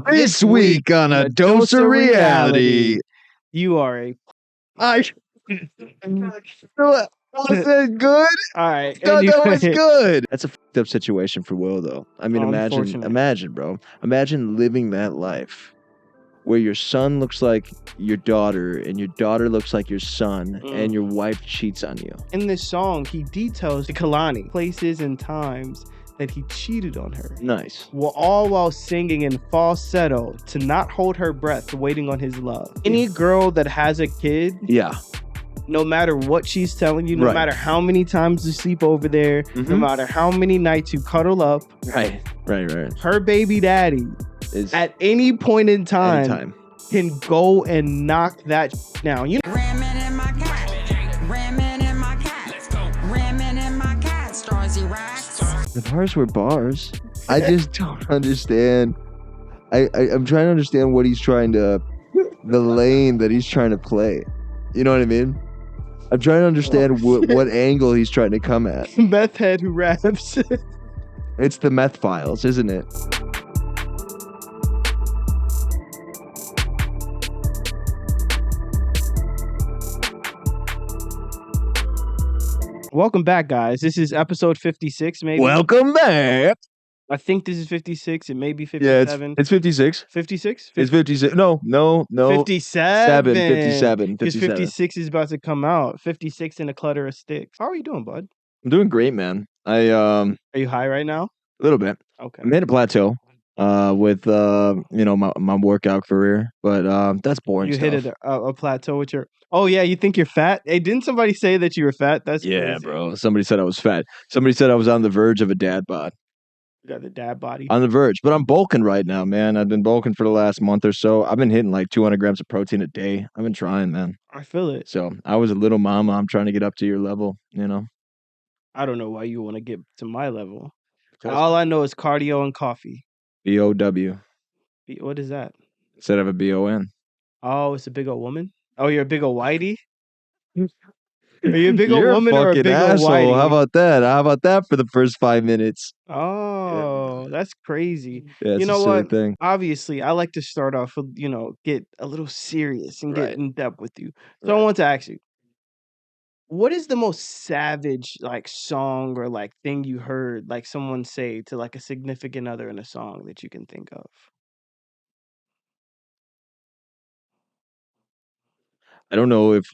This week on A Dose of Reality. You are a... Was it good? All right. No, that was anyway. good. That's a fucked up situation for Will, though. I mean, Unfortunate. imagine, bro. Imagine living that life where your son looks like your daughter and your daughter looks like your son and your wife cheats on you. In this song, he details to Kalani places and times that he cheated on her. Nice. Well, all while singing in falsetto to not hold her breath, waiting on his love. Any girl that has a kid, Yeah. no matter what she's telling you, no Right. matter how many times you sleep over there, no matter how many nights you cuddle up, Right. her baby daddy Is at any point in time anytime. can go and knock that down. You know, Ramming in my cat, ramming in my cat, ramming in my cat, Starsy racks. The bars were bars. I just don't understand. I'm trying to understand what he's trying to, the lane that he's trying to play. You know what I mean? I'm trying to understand what angle he's trying to come at. meth head who raps. It's the Meth Files, isn't it? Welcome back, guys. This is episode 56, maybe. Welcome back. I think this is 56. It may be Yeah, 57. it's 56. 56? It's 56. No. 57. 57. Because 56 is about to come out. 56 in a clutter of sticks. How are you doing, bud? I'm doing great, man. Are you high right now? A little bit. Okay. I made a plateau with my workout career, but that's boring You stuff. hit a plateau with your... Oh, yeah, you think you're fat? Hey, didn't somebody say that you were fat? That's Yeah, crazy. bro. Somebody said I was fat. Somebody said I was on the verge of a dad bod. You got the dad body. On the verge. But I'm bulking right now, man. I've been bulking for the last month or so. I've been hitting like 200 grams of protein a day. I've been trying, man. I feel it. So I was a little mama. I'm trying to get up to your level, you know? I don't know why you want to get to my level. All I know is cardio and coffee. B-O-W. What is that? Instead of a B-O-N. Oh, it's a big old woman? Oh, you're a big old whitey? Are you a big old You're woman or a fucking big old asshole. whitey? How about that? How about that for the first 5 minutes? Oh, that's crazy. Yeah, it's You know a silly what? thing. Obviously, I like to start off with, get a little serious and get Right. in depth with you. So I Right. want to ask you, what is the most savage like song or like thing you heard like someone say to like a significant other in a song that you can think of? I don't know if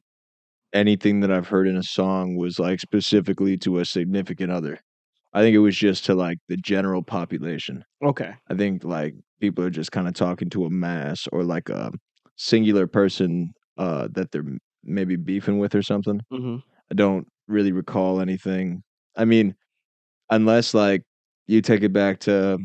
anything that I've heard in a song was like specifically to a significant other. I think it was just to like the general population. Okay. I think like people are just kind of talking to a mass or like a singular person that they're maybe beefing with or something. Mm-hmm. I don't really recall anything. I mean, unless like you take it back to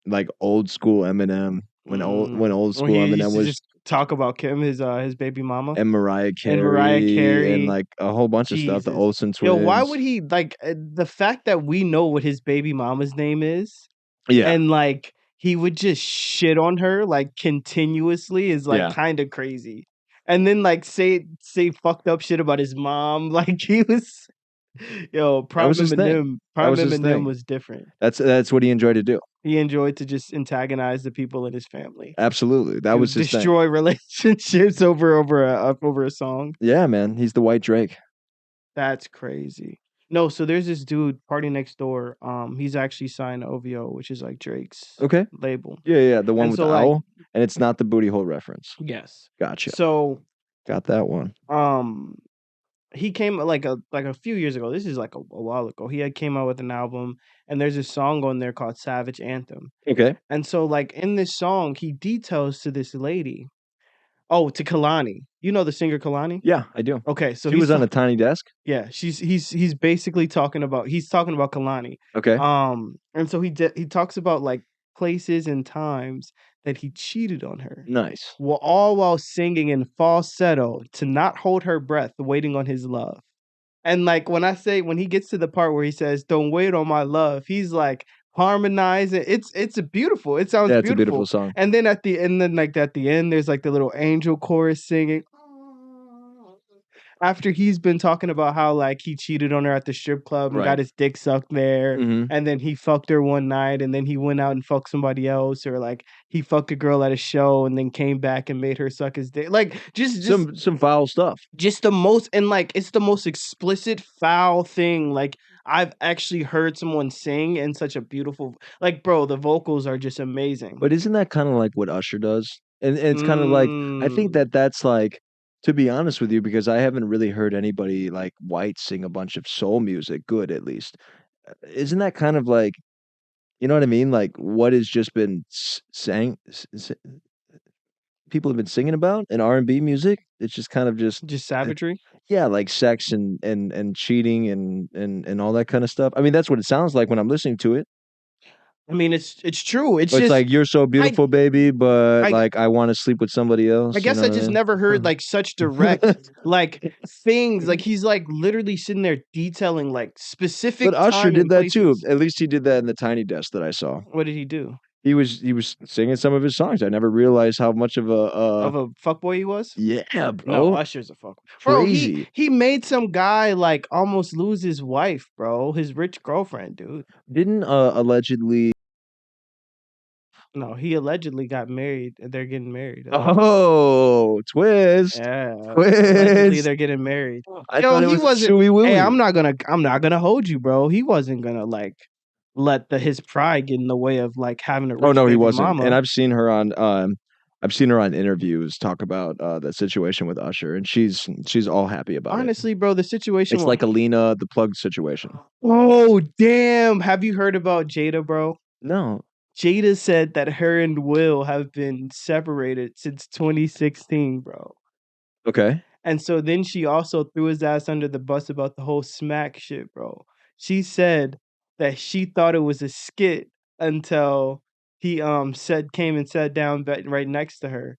like old school Eminem when old school he Eminem used to was just talk about Kim, his baby mama. and Mariah And Mariah Carey. and like a whole bunch of stuff. The Jesus. Olsen twins. Yo, why would he like the fact that we know what his baby mama's name is? Yeah. And like he would just shit on her like continuously is like Yeah. kind of crazy. And then like say fucked up shit about his mom. Like he was Prime was his thing. Eminem. Prime was his Eminem thing. was different. That's what he enjoyed to do. He enjoyed to just antagonize the people in his family. Absolutely. That To was his thing. destroy relationships over a song. Yeah, man. He's the white Drake. That's crazy. No, so there's this dude, Party Next Door. He's actually signed to OVO, which is like Drake's Okay. label. Yeah, the one And with so, the like- owl. And it's not the booty hole reference. Yes. Gotcha. So Got that one. he came like a few years ago. This is like a while ago. He had came out with an album, and there's a song on there called Savage Anthem. Okay. And so like in this song, he details to this lady. Oh, to Kalani. You know the singer Kalani? Yeah, I do. Okay, so He he's was on a tiny desk. yeah, he's basically talking about Kalani. Okay. And so he talks about like places and times that he cheated on her. Nice. Well, all while singing in falsetto to not hold her breath, waiting on his love. And like when he gets to the part where he says, "Don't wait on my love," he's like harmonizing. It's a beautiful. It sounds Yeah, it's beautiful. a beautiful song. And then at the end, there's like the little angel chorus singing. after he's been talking about how like he cheated on her at the strip club and Right. got his dick sucked there, Mhm. and then he fucked her one night, and then he went out and fucked somebody else, or like he fucked a girl at a show and then came back and made her suck his dick. Like just Some foul stuff. just the most, and like it's the most explicit foul thing like I've actually heard someone sing in such a beautiful, like, bro, the vocals are just amazing. But isn't that kinda like what Usher does? And it's kinda like I think Mm. that that's like to be honest with you, because I haven't really heard anybody like White sing a bunch of soul music, good at least. Isn't that kind of like you know what I mean? Like what has just been sang people have been singing about in R&B music? It's just kind of just Just savagery. yeah, like sex and cheating and all that kind of stuff. I mean, that's what it sounds like when I'm listening to it. I mean, it's true. It's But it's just like, "You're so I beautiful, baby, but, I like, I wanna sleep with somebody I else," you guess know I what just I never heard mean? like such direct like things. Like he's like literally sitting there detailing like But specific Usher time did and that too. places. At least he did that in the Tiny Desk that I saw. What did he do? He was singing some of his songs. I never realized how much of Of a fuckboy he was? yeah, No, bro. Usher's a fuck. Bro, Crazy. he made some guy like almost lose his wife, bro. His rich girlfriend, dude. Didn't, allegedly No, he allegedly got married. They're getting married. oh, twist. Yeah, allegedly Twist. they're getting married. I Yo, thought it he was a wasn't. Chewy Hey, Wooey. I'm not gonna hold you, bro. He wasn't gonna like let his pride get in the way of like having a Oh, rich no, he baby wasn't, and mama. I've seen her on interviews talk about, that situation with Usher, and she's all happy about it. Honestly, bro, the situation. It's like a Lena the Plug situation. Oh damn! Have you heard about Jada, bro? No. Jada said that her and Will have been separated since 2016, bro. Okay. And so then she also threw his ass under the bus about the whole smack shit, bro. She said that she thought it was a skit until he came and sat down right next to her.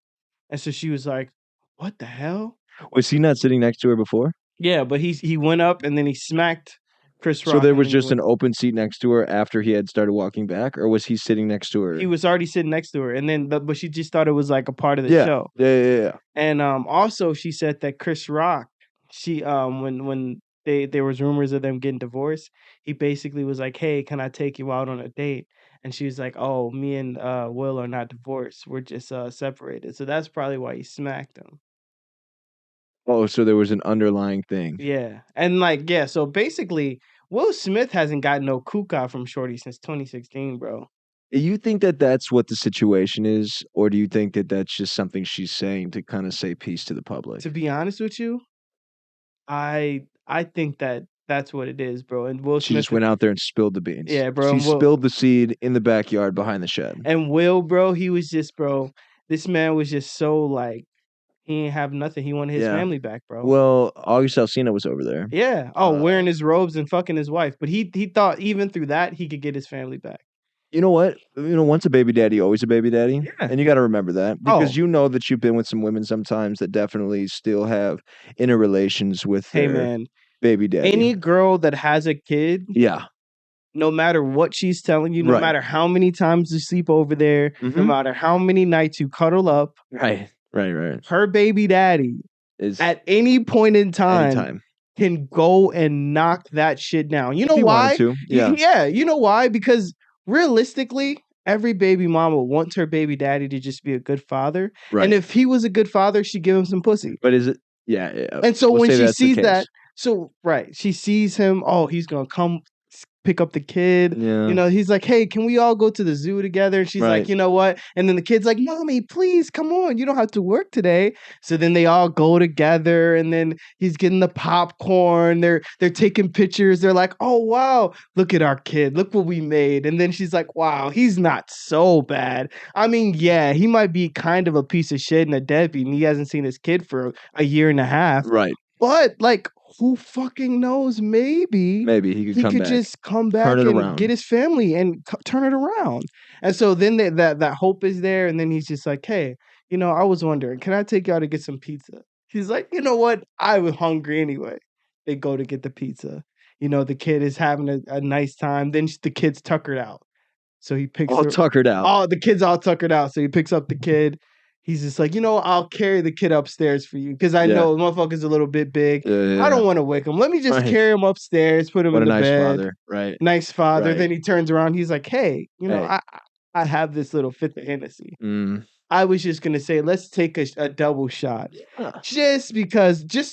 And so she was like, "What the hell?" Was he not sitting next to her before? Yeah, but he went up and then he smacked Chris So Rock there and was then he just went. an open seat next to her after he had started walking back, or was he sitting next to He her? was already sitting next to her, and then but she just thought it was like a part of the Yeah. show. Yeah. And also she said that Chris Rock, she when there was rumors of them getting divorced, he basically was like, "Hey, can I take you out on a date?" And she was like, "Oh, me and Will are not divorced. We're just separated." So that's probably why he smacked him. Oh, so there was an underlying thing. Yeah. And like, yeah, so basically Will Smith hasn't got no kuka from Shorty since 2016, bro. You think that that's what the situation is, or do you think that that's just something she's saying to kinda say peace to the public? To be honest with you, I think that that's what it is, bro. And Will She Smith, just went out there and spilled the beans. yeah, bro. She spilled the seed in the backyard behind the shed. And Will, bro, he was just, bro. This man was just so like he ain't have nothing. He wanted his Yeah. family back, bro. Well, August Alsina was over there. Yeah. Oh, wearing his robes and fucking his wife. But he thought even through that he could get his family back. You know what? You know, once a baby daddy, always a baby daddy. Yeah. And you gotta remember that because Oh. you know that you've been with some women sometimes that definitely still have interrelations with Hey their man, baby daddy. any girl that has a kid, Yeah. no matter what she's telling you, no Right. matter how many times you sleep over there, no Mhm. matter how many nights you cuddle up, Right. her baby daddy Is at any point in time anytime. can go and knock that shit down. You If know he wanted why? to, yeah. Yeah, you know why? Because realistically, every baby mama wants her baby daddy to just be a good father. Right. And if he was a good father, she'd give him some pussy. But is it yeah. And so We'll when say she that's the sees case. that, so right, she sees him, oh, he's gonna come pick up the kid. Yeah. You know, he's like, hey, can we all go to the zoo together? And she's like, Right. you know what? And then the kid's like, mommy, please come on. You don't have to work today. So then they all go together and then he's getting the popcorn. They're taking pictures. They're like, oh wow, look at our kid. Look what we made. And then she's like, wow, he's not so bad. I mean, yeah, he might be kind of a piece of shit and a deadbeat, and he hasn't seen his kid for a year and a half. Right. But like, who fucking knows? Maybe He could come back. just come back Turn it and around. get his family and turn it around. And so then that hope is there, and then he's just like, hey, you know, I was wondering, can I take y'all to get some pizza? He's like, you know what? I was hungry anyway. They go to get the pizza. You know, the kid is having a nice time. Then the kid's tuckered out. So he picks All her. tuckered out. Oh, the kid's all tuckered out. So he picks up the kid. He's just like, I'll carry the kid upstairs for you because I Yeah. know the motherfucker's a little bit big. Yeah. I don't want to wake him. Let me just Right. carry him upstairs, put him What in a the nice bed. father, right? Nice father. Right. Then he turns around. He's like, hey, Hey. I have this little fifth of Hennessy. Mm. I was just gonna say, let's take a double shot, Yeah. just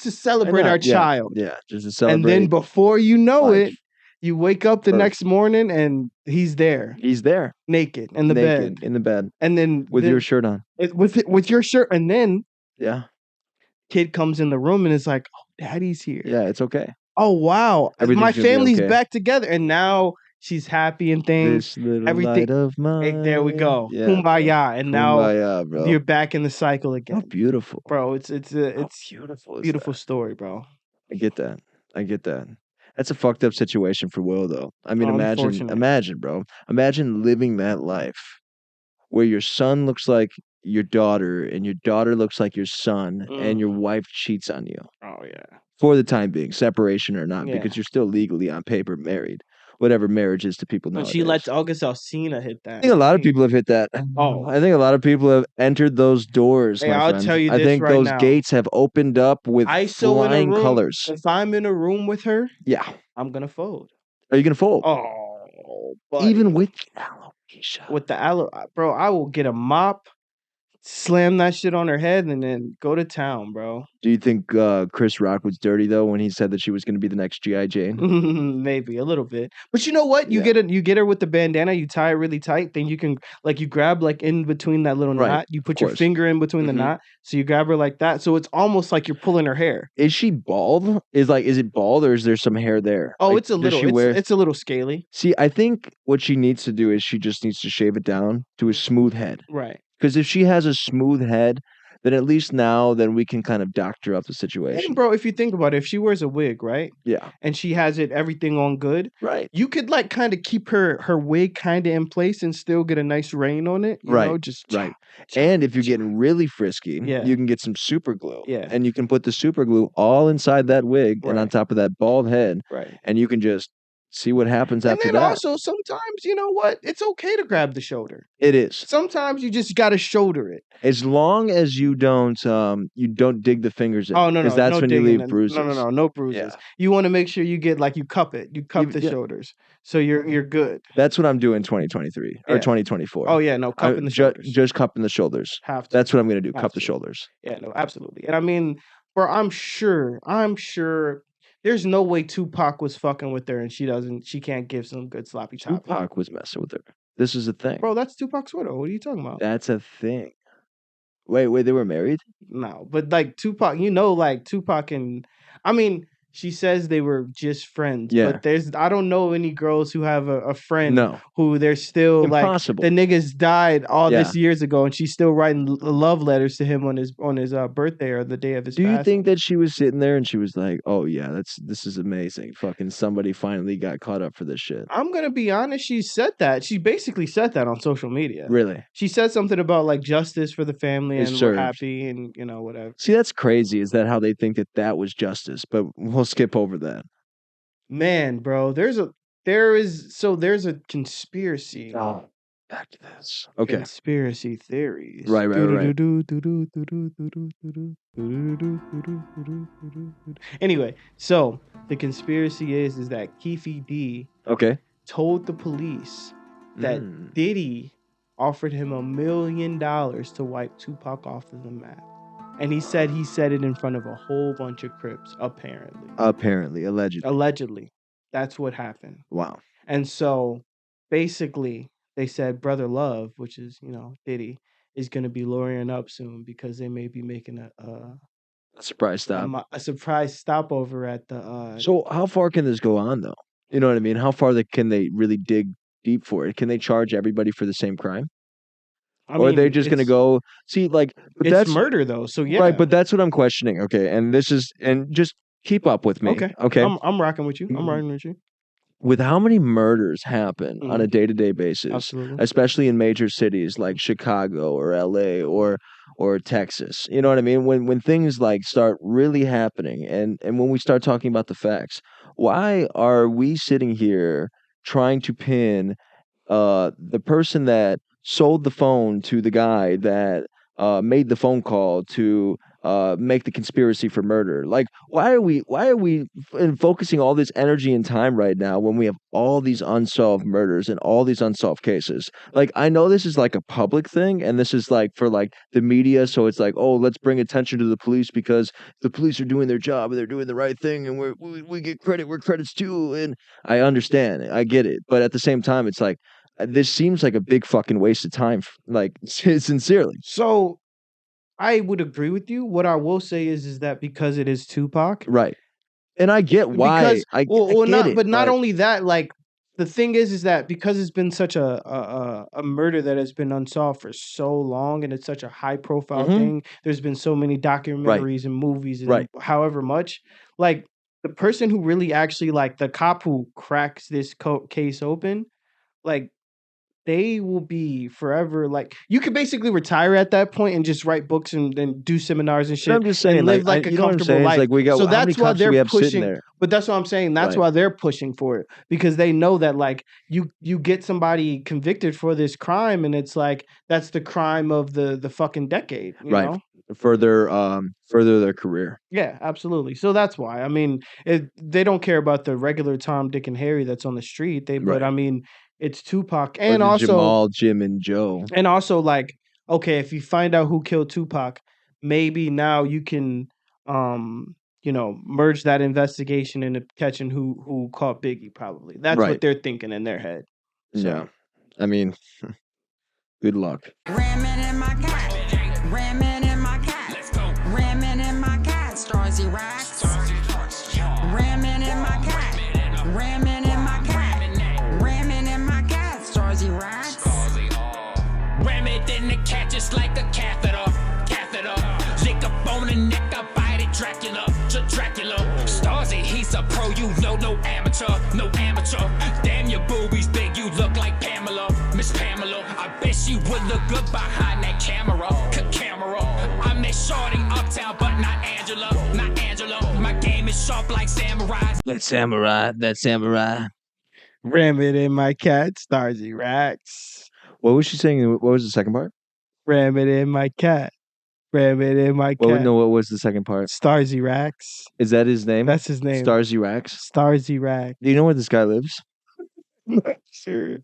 to Why celebrate not? our Yeah. child. Yeah, just to And celebrate then before you know life. it, you wake up the Birth. next morning and he's there, He's there, naked in the naked bed, in the bed and then with your shirt on. with your shirt, and then Yeah. kid comes in the room and is like, "Oh, daddy's here. Yeah, it's okay. Oh wow, Everything's my gonna be family's okay. back together." And now she's happy and things. This little Everything. light of Hey, mine. there we go. Yeah, Kumbaya. And now Kumbaya, bro. you're back in the cycle How again, beautiful. bro. It's How beautiful is beautiful that? story, bro. I get that. That's a fucked up situation for Will, though. I mean, Unfortunate. imagine, bro. Imagine living that life where your son looks like your daughter and your daughter looks like your son and your wife cheats on you. Oh yeah. For the time being, separation or not, Yeah. because you're still legally on paper married. Whatever marriage is to people And nowadays. she lets August Alsina hit that. I think a lot of people have hit that. Oh. I think a lot of people have entered those doors, Hey, my I'll friend. tell you I this think right those now. gates have opened up with ISO in a flying room. colors. If I'm in a room with her, Yeah. I'm gonna fold. Are you gonna fold? Oh, buddy. Even with alopecia. With the aloe, bro, I will get a mop, slam that shit on her head, and then go to town, bro. Do you think Chris Rock was dirty though when he said that she was gonna be the next G.I. Jane? Maybe a little bit, but you know what? You Yeah. get her with the bandana. You tie it really tight. Then you can you grab in between that little Right, knot. You put your course. finger in between the Mhm. knot, so you grab her like that. So it's almost like you're pulling her hair. Is she bald? Is it bald or is there some hair there? Oh, Like, it's a does little. she wear- It's a little scaly. See, I think what she needs to do is she just needs to shave it down to a smooth head. Right. Because if she has a smooth head, then at least then we can kind of doctor up the situation. And bro, if you think about it, if she wears a wig, right? Yeah. And she has everything on good, Right. you could kind of keep her wig kind of in place and still get a nice rain on it. You know, just Right. And if you're getting really frisky, Yeah. you can get some super glue. Yeah. And you can put the super glue all inside that wig and on Right. top of that bald head. Right. And you can just see what happens And after then that. also sometimes, you know what? It's okay to grab the shoulder. It is. Sometimes you just gotta shoulder it. As long as you don't dig the fingers in. Oh no, Because no, that's no when you digging. leave bruises. No bruises. Yeah. You want to make sure you get you cup it. You cup the Yeah. shoulders. So you're good. That's what I'm doing 2023 or Yeah. 2024. Oh yeah, no, cupping the shoulders. Just cupping the shoulders. Have to. That's what I'm gonna do. Have Cup the to. shoulders. Yeah, no, absolutely. And I mean, bro, I'm sure there's no way Tupac was fucking with her and she can't give some good sloppy chopping. Tupac was messing with her. This is a thing. Bro, that's Tupac's widow. What are you talking about? That's a thing. Wait, they were married? No, but Tupac, Tupac and I mean, she says they were just friends. Yeah. But I don't know any girls who have a friend No. who they're still Impossible. the niggas died all Yeah. this years ago and she's still writing love letters to him on his birthday or the day of his Do you passing. think that she was sitting there and she was like, "Oh yeah, this is amazing. Fucking somebody finally got caught up for this shit." I'm gonna be honest. She said that. She basically said that on social media. Really? She said something about justice for the family It's and served. we're happy and whatever. See, that's crazy. Is that how they think that was justice? But we'll skip over that. Man, bro, there's a conspiracy. Oh, back to this. Okay. Conspiracy theories. Right. Anyway, so the conspiracy is that Keefe D Okay. told the police that Diddy offered him $1 million to wipe Tupac off of the map. And he said it in front of a whole bunch of Crips, apparently. Allegedly. That's what happened. Wow. And so basically they said Brother Love, which is, Diddy, is going to be lawyering up soon because they may be making a surprise stop. A surprise stopover at the So how far can this go on though? You know what I mean? How far can they really dig deep for it? Can they charge everybody for the same crime? Or are they just going to go see but it's that's murder though. So yeah. Right, but that's what I'm questioning. Okay. And just keep up with me. Okay. Okay. I'm rocking with you. I'm riding with you. With how many murders happen on a day-to-day basis, Absolutely. especially in major cities like Chicago or LA or Texas. You know what I mean? When things start really happening and when we start talking about the facts, why are we sitting here trying to pin the person that sold the phone to the guy that made the phone call to make the conspiracy for murder. Like, why are we focusing all this energy and time right now when we have all these unsolved murders and all these unsolved cases? Like, I know this is like a public thing, and this is like for like the media, so it's like, oh, let's bring attention to the police because the police are doing their job and they're doing the right thing, and we get credit where credit's due. And I understand, I get it, but at the same time, it's like this seems like a big fucking waste of time. Like, sincerely, So I would agree with you. What I will say is that because it is Tupac, right? And I get why. because I well, get not, it, but not only that, like the thing is that because it's been such a murder that has been unsolved for so long, and it's such a high profile Mhm. thing. There's been so many documentaries and movies and Right. however much, like the person who really actually like the cop who cracks this case open, like they will be forever. Like you could basically retire at that point and just write books and do seminars and But shit I'm just saying, and like, live like a you know what I'm comfortable saying? It's life. like we got So how many that's why cops do we they're have sitting pushing. there? But that's what I'm saying. That's Right. why they're pushing for it, because they know that like you get somebody convicted for this crime, and it's like that's the crime of the fucking decade. You Right. know? Further their career. Yeah, absolutely. So that's why. I mean, they don't care about the regular Tom, Dick, and Harry that's on the street. But Right. I mean, it's Tupac, Or and the also. Jamal, Jim, and Joe. And also, like, okay, if you find out who killed Tupac, maybe now you can, merge that investigation into catching who caught Biggie. Probably that's Right. what they're thinking in their head. So. Yeah. I mean, good luck. Ramming in my cat. Ramming in my cat. Let's go. Ramming in my cat. Starsy racks. Ramming in my cat. Ramming in my cat. Ramming in my cat. Starsy racks. Ram it in the cat just like a catheter. Lick up on the neck, I bite it, Dracula. Starsy, he's a pro, you know, no amateur. Damn, your boobies big, you look like Pamela. Miss Pamela, I bet she would look good behind that camera. I'm that shorty uptown, but not Angela. My game is sharp like samurais. That samurai. Ram it in my cat, Starsy racks. What was she saying? What was the second part? Ram it in my cat. Ram it in my cat. What was the second part? Starsy racks. Is that his name? That's his name. Starsy Racks. Starsy racks. Do you know where this guy lives? Sure.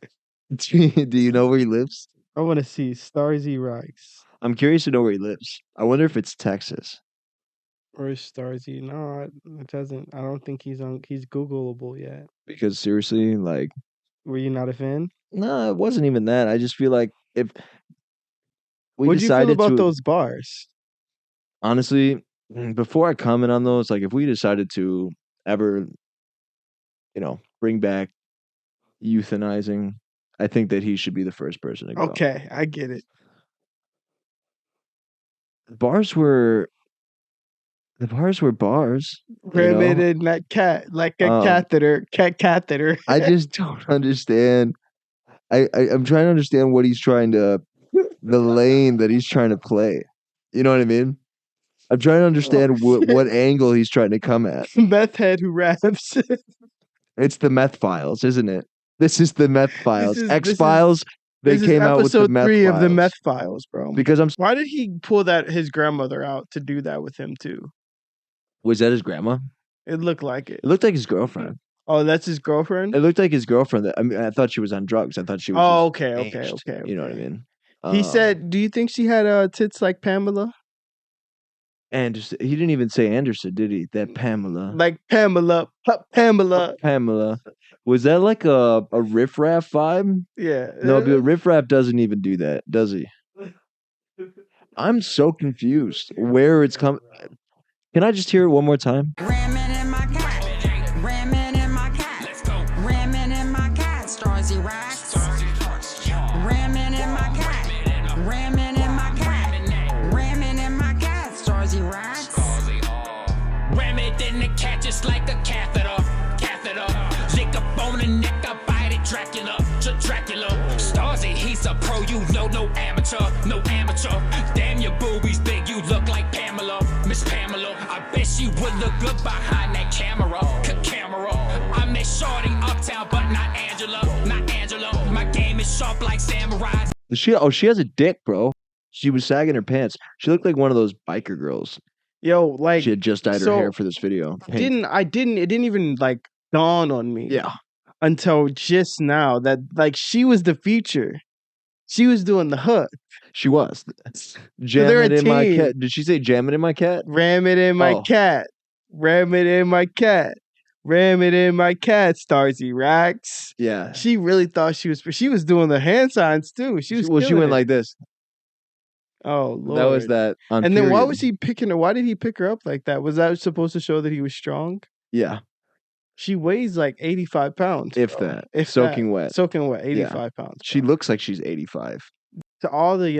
Do you know where he lives? I want to see Starsy racks. I'm curious to know where he lives. I wonder if it's Texas. Or is Starsy? No, it doesn't. I don't think he's Googleable yet. Because seriously, like, were you not a fan? No, it wasn't even that. I just feel like if we What'd you feel decided about to, those bars? honestly, before I comment on those, like if we decided to ever, bring back euthanizing, I think that he should be the first person to go. Okay, I get it. Bars were bars. Ram it in that cat like a catheter. Catheter. I just don't understand. I'm trying to understand what he's trying to, the lane that he's trying to play. You know what I mean? I'm trying to understand what angle he's trying to come at. Meth head who raps. It's the Meth Files, isn't it? This is the Meth Files. X Files. They This came is out with the episode Meth 3 Files. of the Meth Files, bro. Because Why did he pull his grandmother out to do that with him too? Was that his grandma? It looked like it. It looked like his girlfriend. Oh, that's his girlfriend? It looked like his girlfriend. I thought she was on drugs. I thought she was. Oh, just okay. aged. You know what I mean? He said, "Do you think she had tits like Pamela?" Anderson. He didn't even say Anderson, did he? That Pamela. Like Pamela. Pamela. Pamela. Was that like a Riff Raff vibe? Yeah. No, but Riff Raff doesn't even do that, does he? I'm so confused where it's coming. Can I just hear it one more time? Ramming in my cat. Ramming in my cat. Let's go. Ramming in my cat. Starsy racks. Ramming in my cat. Ramming in my cat. Ramming in my cat. Starsy racks. Ram it in the cat just like a catheter. Lick up on the neck, I bite it, Dracula. Starsy, he's a pro, you know, no amateur. Damn, your boobies big, you look like Pamela. Miss Pamela, I bet she would look good behind that camera. I'm that shorty uptown, but not Angela. My game is sharp like samurais. She has a dick, bro. She was sagging her pants. She looked like one of those biker girls. Yo, like She had just dyed her so hair for this video. Pink. it didn't even like dawn on me Yeah. until just now that like she was the future. She was doing the hook. She was. they're Jam a it in my team. cat. Did she say jam it in my cat? Ram it in my Oh. cat. Ram it in my cat. Ram it in my cat. Starsy Rax. Yeah. She really thought she was doing the hand signs too. She Well, she killing went it. like this. Oh Lord. That was that on And then why period. was he picking her? Why did he pick her up like that? Was that supposed to show that he was strong? Yeah. She weighs like 85 pounds. If bro. that. If Soaking that. wet. Soaking wet, 85 pounds. She bro. looks like she's 85. To all the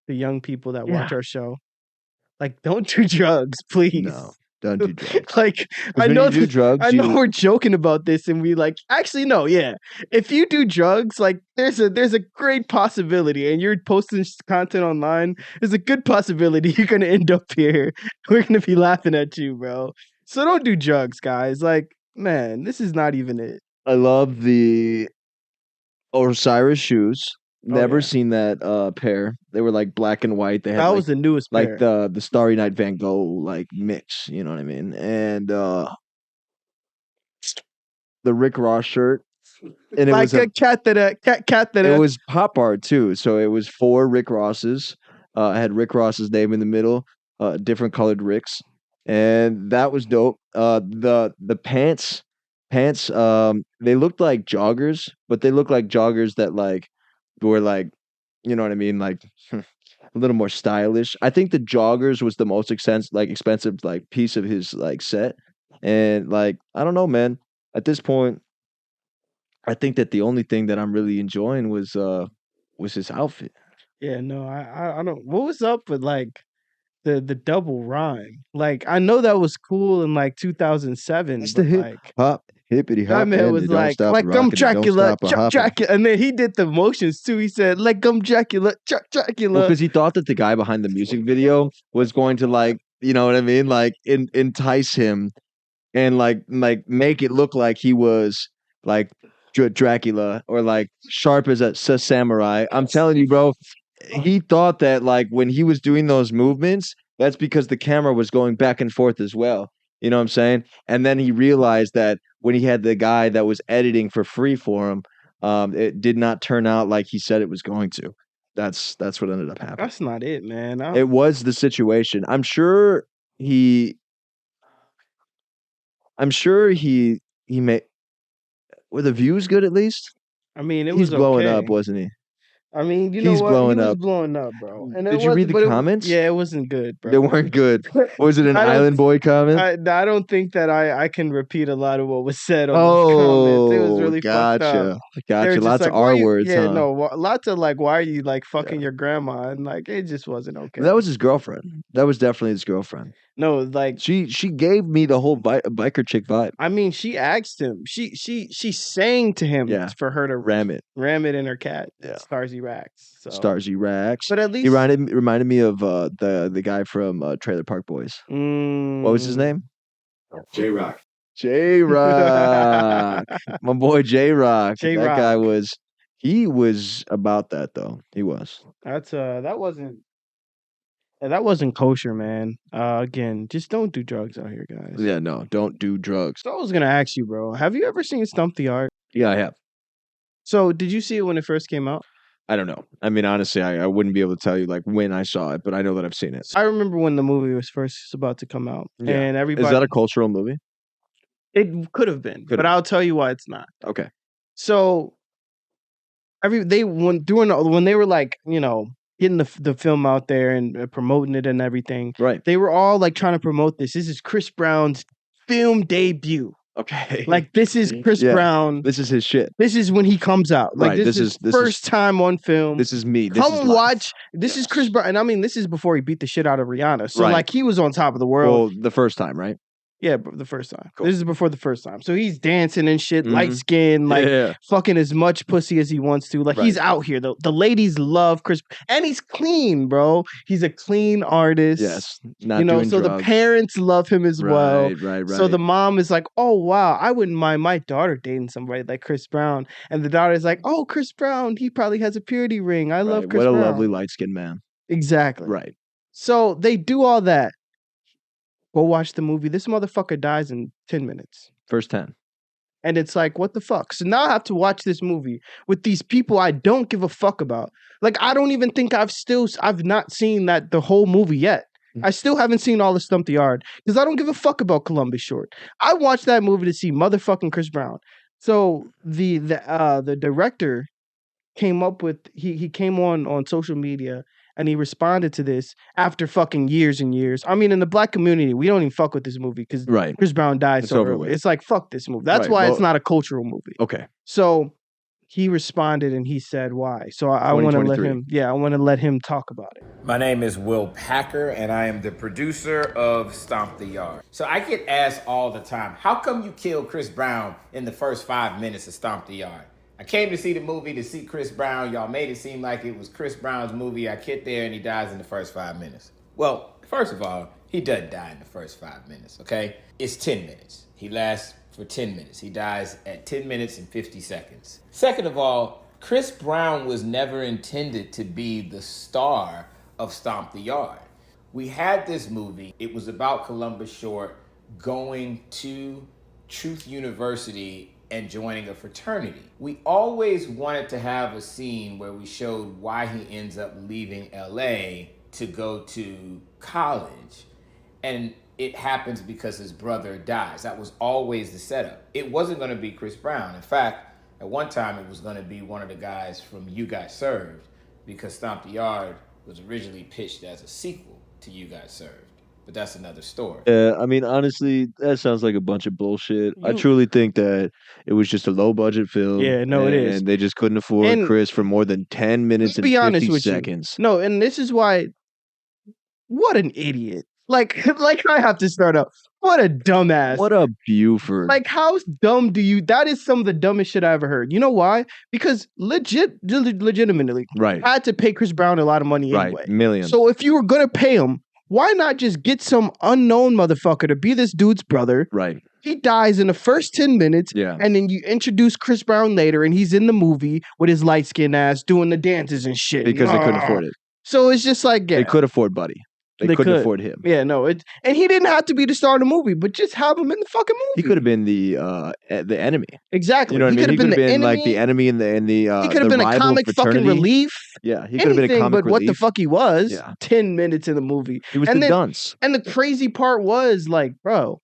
young people that watch Yeah. our show, like, don't do drugs, please. No. Don't do drugs. Like, 'Cause I when know you do drugs, I know you- we're joking about this, and we like actually no, yeah. If you do drugs, like there's a great possibility, and you're posting content online, there's a good possibility you're gonna end up here. We're gonna be laughing at you, bro. So don't do drugs, guys. Like, man, this is not even it. I love the Osiris shoes. Never yeah. seen that pair. They were like black and white. They had That like, was the newest pair. like the Starry Night Van Gogh like mix, you know what I mean? And the Rick Ross shirt. And it like was a cat that it was pop art too. So it was 4 Rick Rosses. I had Rick Ross's name in the middle, different colored Ricks. And that was dope. The pants, they looked like joggers, but they looked like joggers that like were like, you know what I mean, like a little more stylish. I think the joggers was the most expensive like piece of his like set. And like, I don't know, man. At this point, I think that the only thing that I'm really enjoying was his outfit. Yeah, no, I don't. What was up with like the double rhyme? Like, I know that was cool in like 2007, It's but the hip like hop, hippity that hop, man and was it don't like stop I'm rocking, it don't Dracula, stop a-hopping. Dracula, and then he did the motions too. He said like I'm Dracula, Well, Dracula. because he thought that the guy behind the music video was going to like, you know what I mean, like entice him and like make it look like he was like Dracula or like sharp as a samurai. I'm telling you, bro, he thought that like when he was doing those movements, that's because the camera was going back and forth as well. You know what I'm saying? And then he realized that when he had the guy that was editing for free for him, it did not turn out like he said it was going to. That's what ended up happening. That's not it, man. It was the situation. I'm sure he made. Were the views good at least? I mean, it He's was blowing okay. up, wasn't he? I mean, you He's know what? blowing He was up. blowing up, bro. And Did you read the comments? Yeah, it wasn't good, bro. They weren't good. Was it an I don't- Island Boy comment? I don't think that I can repeat a lot of what was said on those comments. It was really fucked up. They were Gotcha. just Lots like, of why R you- words, Yeah, huh? no, lots of like, why are you like fucking your grandma? And like, it just wasn't okay. That was his girlfriend. That was definitely his girlfriend. No, like, She gave me the whole biker chick vibe. I mean, she asked him. She sang to him Yeah. for her to Ram it. in her cat. Yeah. Starsy Rax. So. Starsy Rax. But at least He reminded me of the guy from Trailer Park Boys. What was his name? J-Rock. J-Rock. My boy J-Rock. That J-Rock. guy he was about that though. He was. That's that wasn't kosher, man. Again, just don't do drugs out here, guys. Yeah, no, don't do drugs. So I was gonna ask you, bro. Have you ever seen Stump the Art? Yeah, I have. So did you see it when it first came out? I don't know. I mean, honestly, I wouldn't be able to tell you like when I saw it, but I know that I've seen it. I remember when the movie was first about to come out, Yeah. and everybody. Is that a cultural movie? It could have been, but I'll tell you why it's not. Okay. So when they were like, you know, getting the film out there and promoting it and everything, Right. they were all like trying to promote this. This is Chris Brown's film debut. Okay. Like, this is Chris Yeah. Brown. This is his shit. This is when he comes out. Like, Right, this this is is- first time on film. This is me. This is Come life. watch. This is Chris Brown. And I mean, this is before he beat the shit out of Rihanna. So, Right. like, he was on top of the world. Well, the first time, right? Yeah, the first time. Cool. This is before the first time. So he's dancing and shit, Mhm. light skin, like Yeah. fucking as much pussy as he wants to. Like he's Right. out here. The ladies love Chris, and he's clean, bro. He's a clean artist. Yes. Not You know, doing so drugs. the parents love him as well. Right. So the mom is like, "Oh wow, I wouldn't mind my daughter dating somebody like Chris Brown." And the daughter's like, "Oh, Chris Brown, he probably has a purity ring. I love Right. Chris What a Brown." lovely light-skinned man. Exactly. Right. So they do all that. Go watch the movie. This motherfucker dies in 10 minutes. First 10. And it's like, what the fuck? So now I have to watch this movie with these people I don't give a fuck about. Like, I don't even think I've not seen the whole movie yet. I still haven't seen all the Stump the Yard because I don't give a fuck about Columbus Short. I watched that movie to see motherfucking Chris Brown. So the director came up with he came on social media and he responded to this after fucking years and years. I mean, in the black community, we don't even fuck with this movie because Right. Chris Brown died It's so over early. with. It's like, fuck this movie. That's Right, why it's well- not a cultural movie. Okay. So he responded and he said why. So I want to let 2023. I want to let him talk about it. My name is Will Packer, and I am the producer of Stomp the Yard. So I get asked all the time, how come you killed Chris Brown in the first 5 minutes of Stomp the Yard? I came to see the movie to see Chris Brown. Y'all made it seem like it was Chris Brown's movie. I get there and he dies in the first 5 minutes. Well, first of all, he doesn't die in the first 5 minutes, okay? It's 10 minutes. He lasts for 10 minutes. He dies at 10 minutes and 50 seconds. Second of all, Chris Brown was never intended to be the star of Stomp the Yard. We had this movie. It was about Columbus Short going to Truth University and joining a fraternity. We always wanted to have a scene where we showed why he ends up leaving LA to go to college. And it happens because his brother dies. That was always the setup. It wasn't going to be Chris Brown. In fact, at one time it was going to be one of the guys from You Got Served, because Stomp the Yard was originally pitched as a sequel to You Got Served. But that's another story. I mean, honestly, that sounds like a bunch of bullshit. I truly think that it was just a low-budget film. Yeah, no, it is. And they just couldn't afford And Chris for more than 10 minutes and be 50 honest with seconds. you. No, and this is why. What an idiot! Like I have to start out. What a dumbass! What a Buford. Like, how dumb do you? That is some of the dumbest shit I ever heard. You know why? Because legitimately, Right. had to pay Chris Brown a lot of money Right. anyway. Millions. So if you were gonna pay him, why not just get some unknown motherfucker to be this dude's brother? Right. He dies in the first 10 minutes, Yeah. and then you introduce Chris Brown later, and he's in the movie with his light skinned ass doing the dances and shit. Because they couldn't afford it. So it's just like, yeah. They could afford Buddy. They couldn't could. afford him. Yeah, no, and he didn't have to be the star of the movie, but just have him in the fucking movie. He could have been the enemy. Exactly. You know what I mean? He could could have been the like the enemy and the he could have been a rival comic fucking fraternity. relief. Yeah, he could have been a comic but relief. what the fuck he was? Yeah. 10 minutes in the movie. He was and the then, dunce. And the crazy part was, like, bro,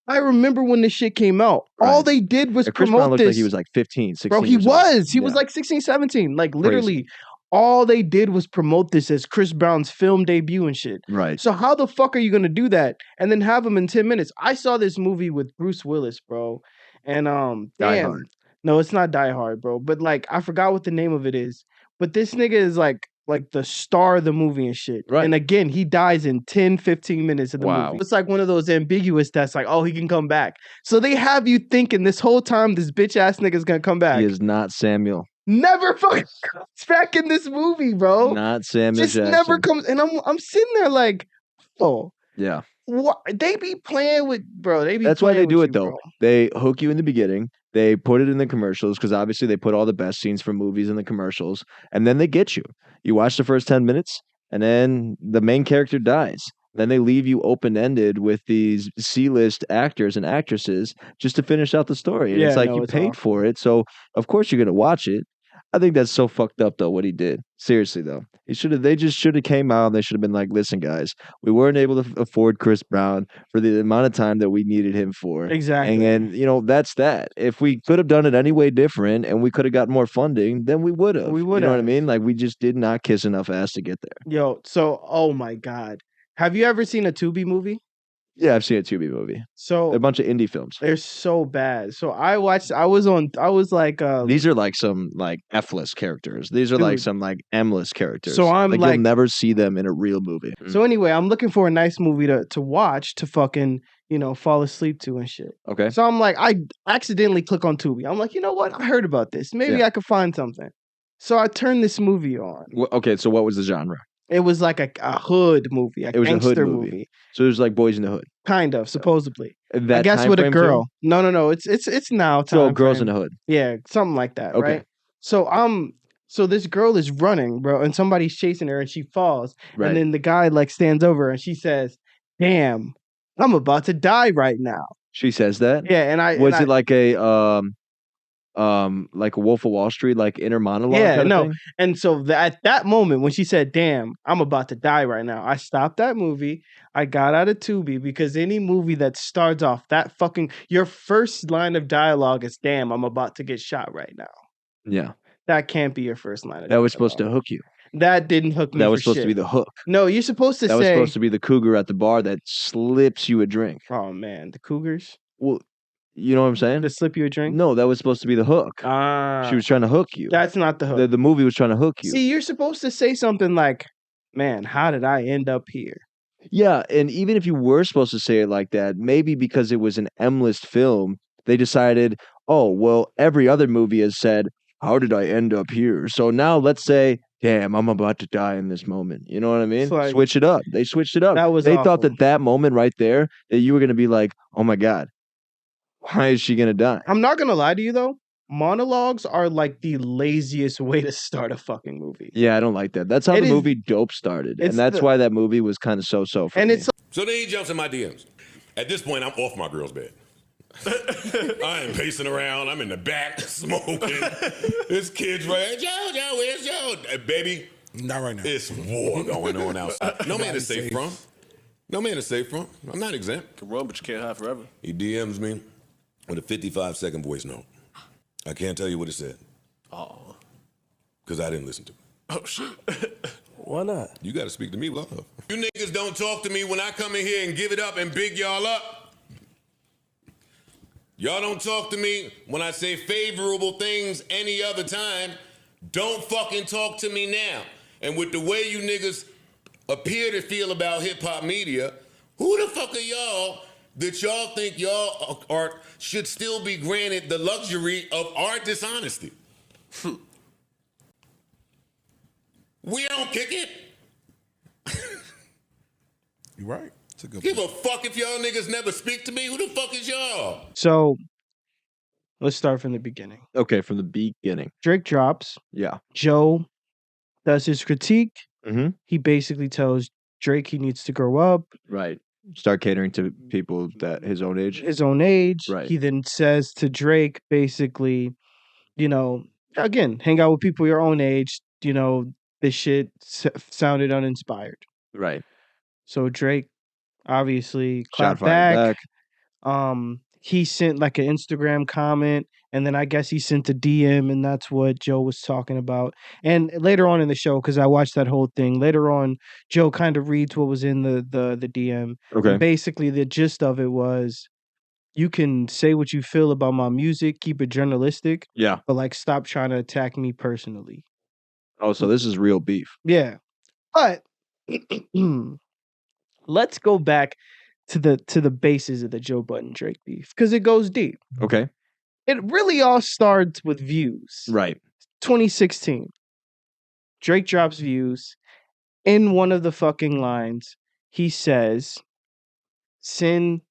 I remember when this shit came out. Right. All they did was Chris Brown promote looked this. like he was like 15, 16 Bro, he years old. was. He was Yeah. like 16, 17. Like, literally, all they did was promote this as Chris Brown's film debut and shit. Right. So how the fuck are you going to do that and then have him in 10 minutes? I saw this movie with Bruce Willis, bro. And Die Hard. No, it's not Die Hard, bro. But like, I forgot what the name of it is. But this nigga is like the star of the movie and shit. Right. And again, he dies in 10, 15 minutes of the Wow. movie. It's like one of those ambiguous that's like, oh, he can come back. So they have you thinking this whole time this bitch ass nigga's gonna come back. He is not Samuel. Never fucking comes back in this movie, bro. Not Samuel Just Jackson. never comes. And I'm sitting there like, oh, Yeah. what? They be playing with, bro. They be. That's why they playing do with it you, though. bro. They hook you in the beginning. They put it in the commercials because obviously they put all the best scenes from movies in the commercials, and then they get you. You watch the first 10 minutes, and then the main character dies. Then they leave you open-ended with these C-list actors and actresses just to finish out the story. And Yeah, it's like no, you it's paid awful. for it, so of course you're gonna watch it. I think that's so fucked up though, what he did. Seriously though. They just should have came out and they should have been like, listen, guys, we weren't able to afford Chris Brown for the amount of time that we needed him for. Exactly. And you know, that's that. If we could have done it any way different and we could have got more funding, then we would have. We would You know what I have. mean? Like we just did not kiss enough ass to get there. Yo, so oh my god, have you ever seen a Tubi movie? Yeah, I've seen a Tubi movie. So A bunch of indie films. they're so bad. So I was like, These are like some like F-list characters. These are like Dude. some like M-list characters. So I'm you'll like- never see them in a real movie. so anyway, I'm looking for a nice movie to watch to fucking, fall asleep to and shit. Okay. So I'm like, I accidentally click on Tubi. I'm like, you know what? I heard about this. Maybe Yeah. I could find something. So I turned this movie on. Okay, so what was the genre? It was like a hood movie, It was a hood gangster movie. So it was like Boys in the Hood. kind of, supposedly. That I guess time with a frame too? girl. No. It's now time. So Girls in frame. the Hood. Yeah, something like that, Okay. right? So this girl is running, bro, and somebody's chasing her and she falls. Right. And then the guy like stands over her and she says, "Damn, I'm about to die right now." She says that. Yeah, and I Was it like a Wolf of Wall Street, like inner monologue? Yeah, kind of no. thing? And so at that moment when she said, "Damn, I'm about to die right now," I stopped that movie. I got out of Tubi because any movie that starts off that fucking your first line of dialogue is, "Damn, I'm about to get shot right now." Yeah. That can't be your first line of That was supposed to dialogue. hook you. That didn't hook me. That was for supposed shit. to be the hook. No, you're supposed to That say. was supposed to be the cougar at the bar that slips you a drink. Oh man, the Cougars Well, you know what I'm saying? to slip you a drink. No, that was supposed to be the hook. Ah, She was trying to hook you. That's not the hook. The movie was trying to hook you. See, you're supposed to say something like, "Man, how did I end up here?" Yeah, and even if you were supposed to say it like that, maybe because it was an M-list film, they decided, oh, well, every other movie has said, how did I end up here? So now let's say, damn, I'm about to die in this moment. You know what I mean? It's like- Switch it up. They switched it up. That was They thought awful. that moment right there, that you were going to be like, oh my God, why is she going to die? I'm not gonna lie to you though. Monologues are like the laziest way to start a fucking movie. Yeah, I don't like that. That's how It the is- movie Dope started. it's And that's the- why that movie was kind of so-so for And me. it's So then he jumps in my DMs. At this point, I'm off my girl's bed. I ain't pacing around. I'm in the back smoking. This kid's right. Joe, where's Joe? Baby, Not right now. it's war going on outside. No man is safe from. No man is safe from. I'm not exempt. Can run, but you can't hide forever. He DMs me with a 55-second voice note. I can't tell you what it said. Oh. Because I didn't listen to it. Oh, shit. Why not? You got to speak to me, love. You niggas don't talk to me when I come in here and give it up and big y'all up. Y'all don't talk to me when I say favorable things any other time. Don't fucking talk to me now. And with the way you niggas appear to feel about hip-hop media, who the fuck are y'all that y'all think y'all should still be granted the luxury of our dishonesty? We don't kick it. You're right. It's a good Give a fuck if y'all niggas never speak to me. Who the fuck is y'all? so. Let's start from the beginning. Okay, from the beginning. Drake drops. Yeah. Joe does his critique. Mm-hmm. He basically tells Drake he needs to grow up, Right. Start catering to people that his own age. his own age. Right. He then says to Drake, basically, again, hang out with people your own age. This shit sounded uninspired. Right. So Drake obviously Shot clapped fired back. He sent like an Instagram comment, and then I guess he sent a DM, and that's what Joe was talking about. And later on in the show, because I watched that whole thing, later on, Joe kind of reads what was in the DM. Okay. And basically, the gist of it was, you can say what you feel about my music, keep it journalistic, Yeah. but like stop trying to attack me personally. Oh, so this is real beef. Yeah. But let's go back to the basis of the Joe Budden Drake beef, because it goes deep. Okay. It really all starts with views. Right. 2016. Drake drops views. In one of the fucking lines, he says, Sin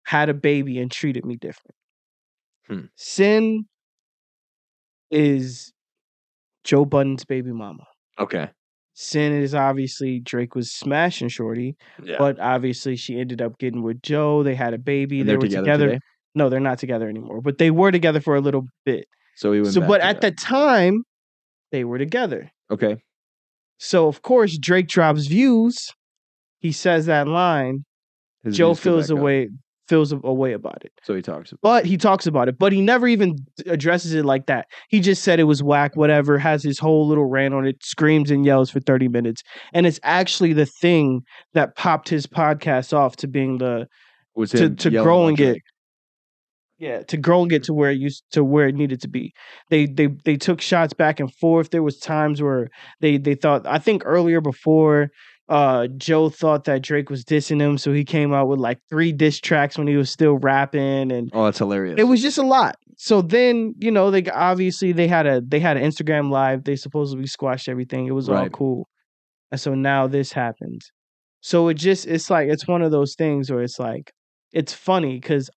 had a baby and treated me different. Sin is Joe Budden's baby mama. Okay. Sin is obviously Drake was smashing Shorty, Yeah. but obviously she ended up getting with Joe. They had a baby. And they they're were together together. today? No, they're not together anymore, but they were together for a little bit. So he went So, back but to at that. the time, they were together. Okay. So, of course, Drake drops views. He says that line. His Joe views go feels back up. feels a way about it. So he talks about But he talks about it, but he never even addresses it like that. He just said it was whack, whatever, has his whole little rant on it, screams and yells for 30 minutes. And it's actually the thing that popped his podcast off to being the Was to him to yelling grow about and get Drake. to grow and get to where it needed to be. They took shots back and forth. There was times where they thought, I think earlier before Joe thought that Drake was dissing him, so he came out with like 3 diss tracks when he was still rapping, and Oh, that's hilarious. it was just a lot. So then, they obviously they had an Instagram live. They supposedly squashed everything. It was all Right. cool. And so now this happened. So it's like it's one of those things where it's like it's funny because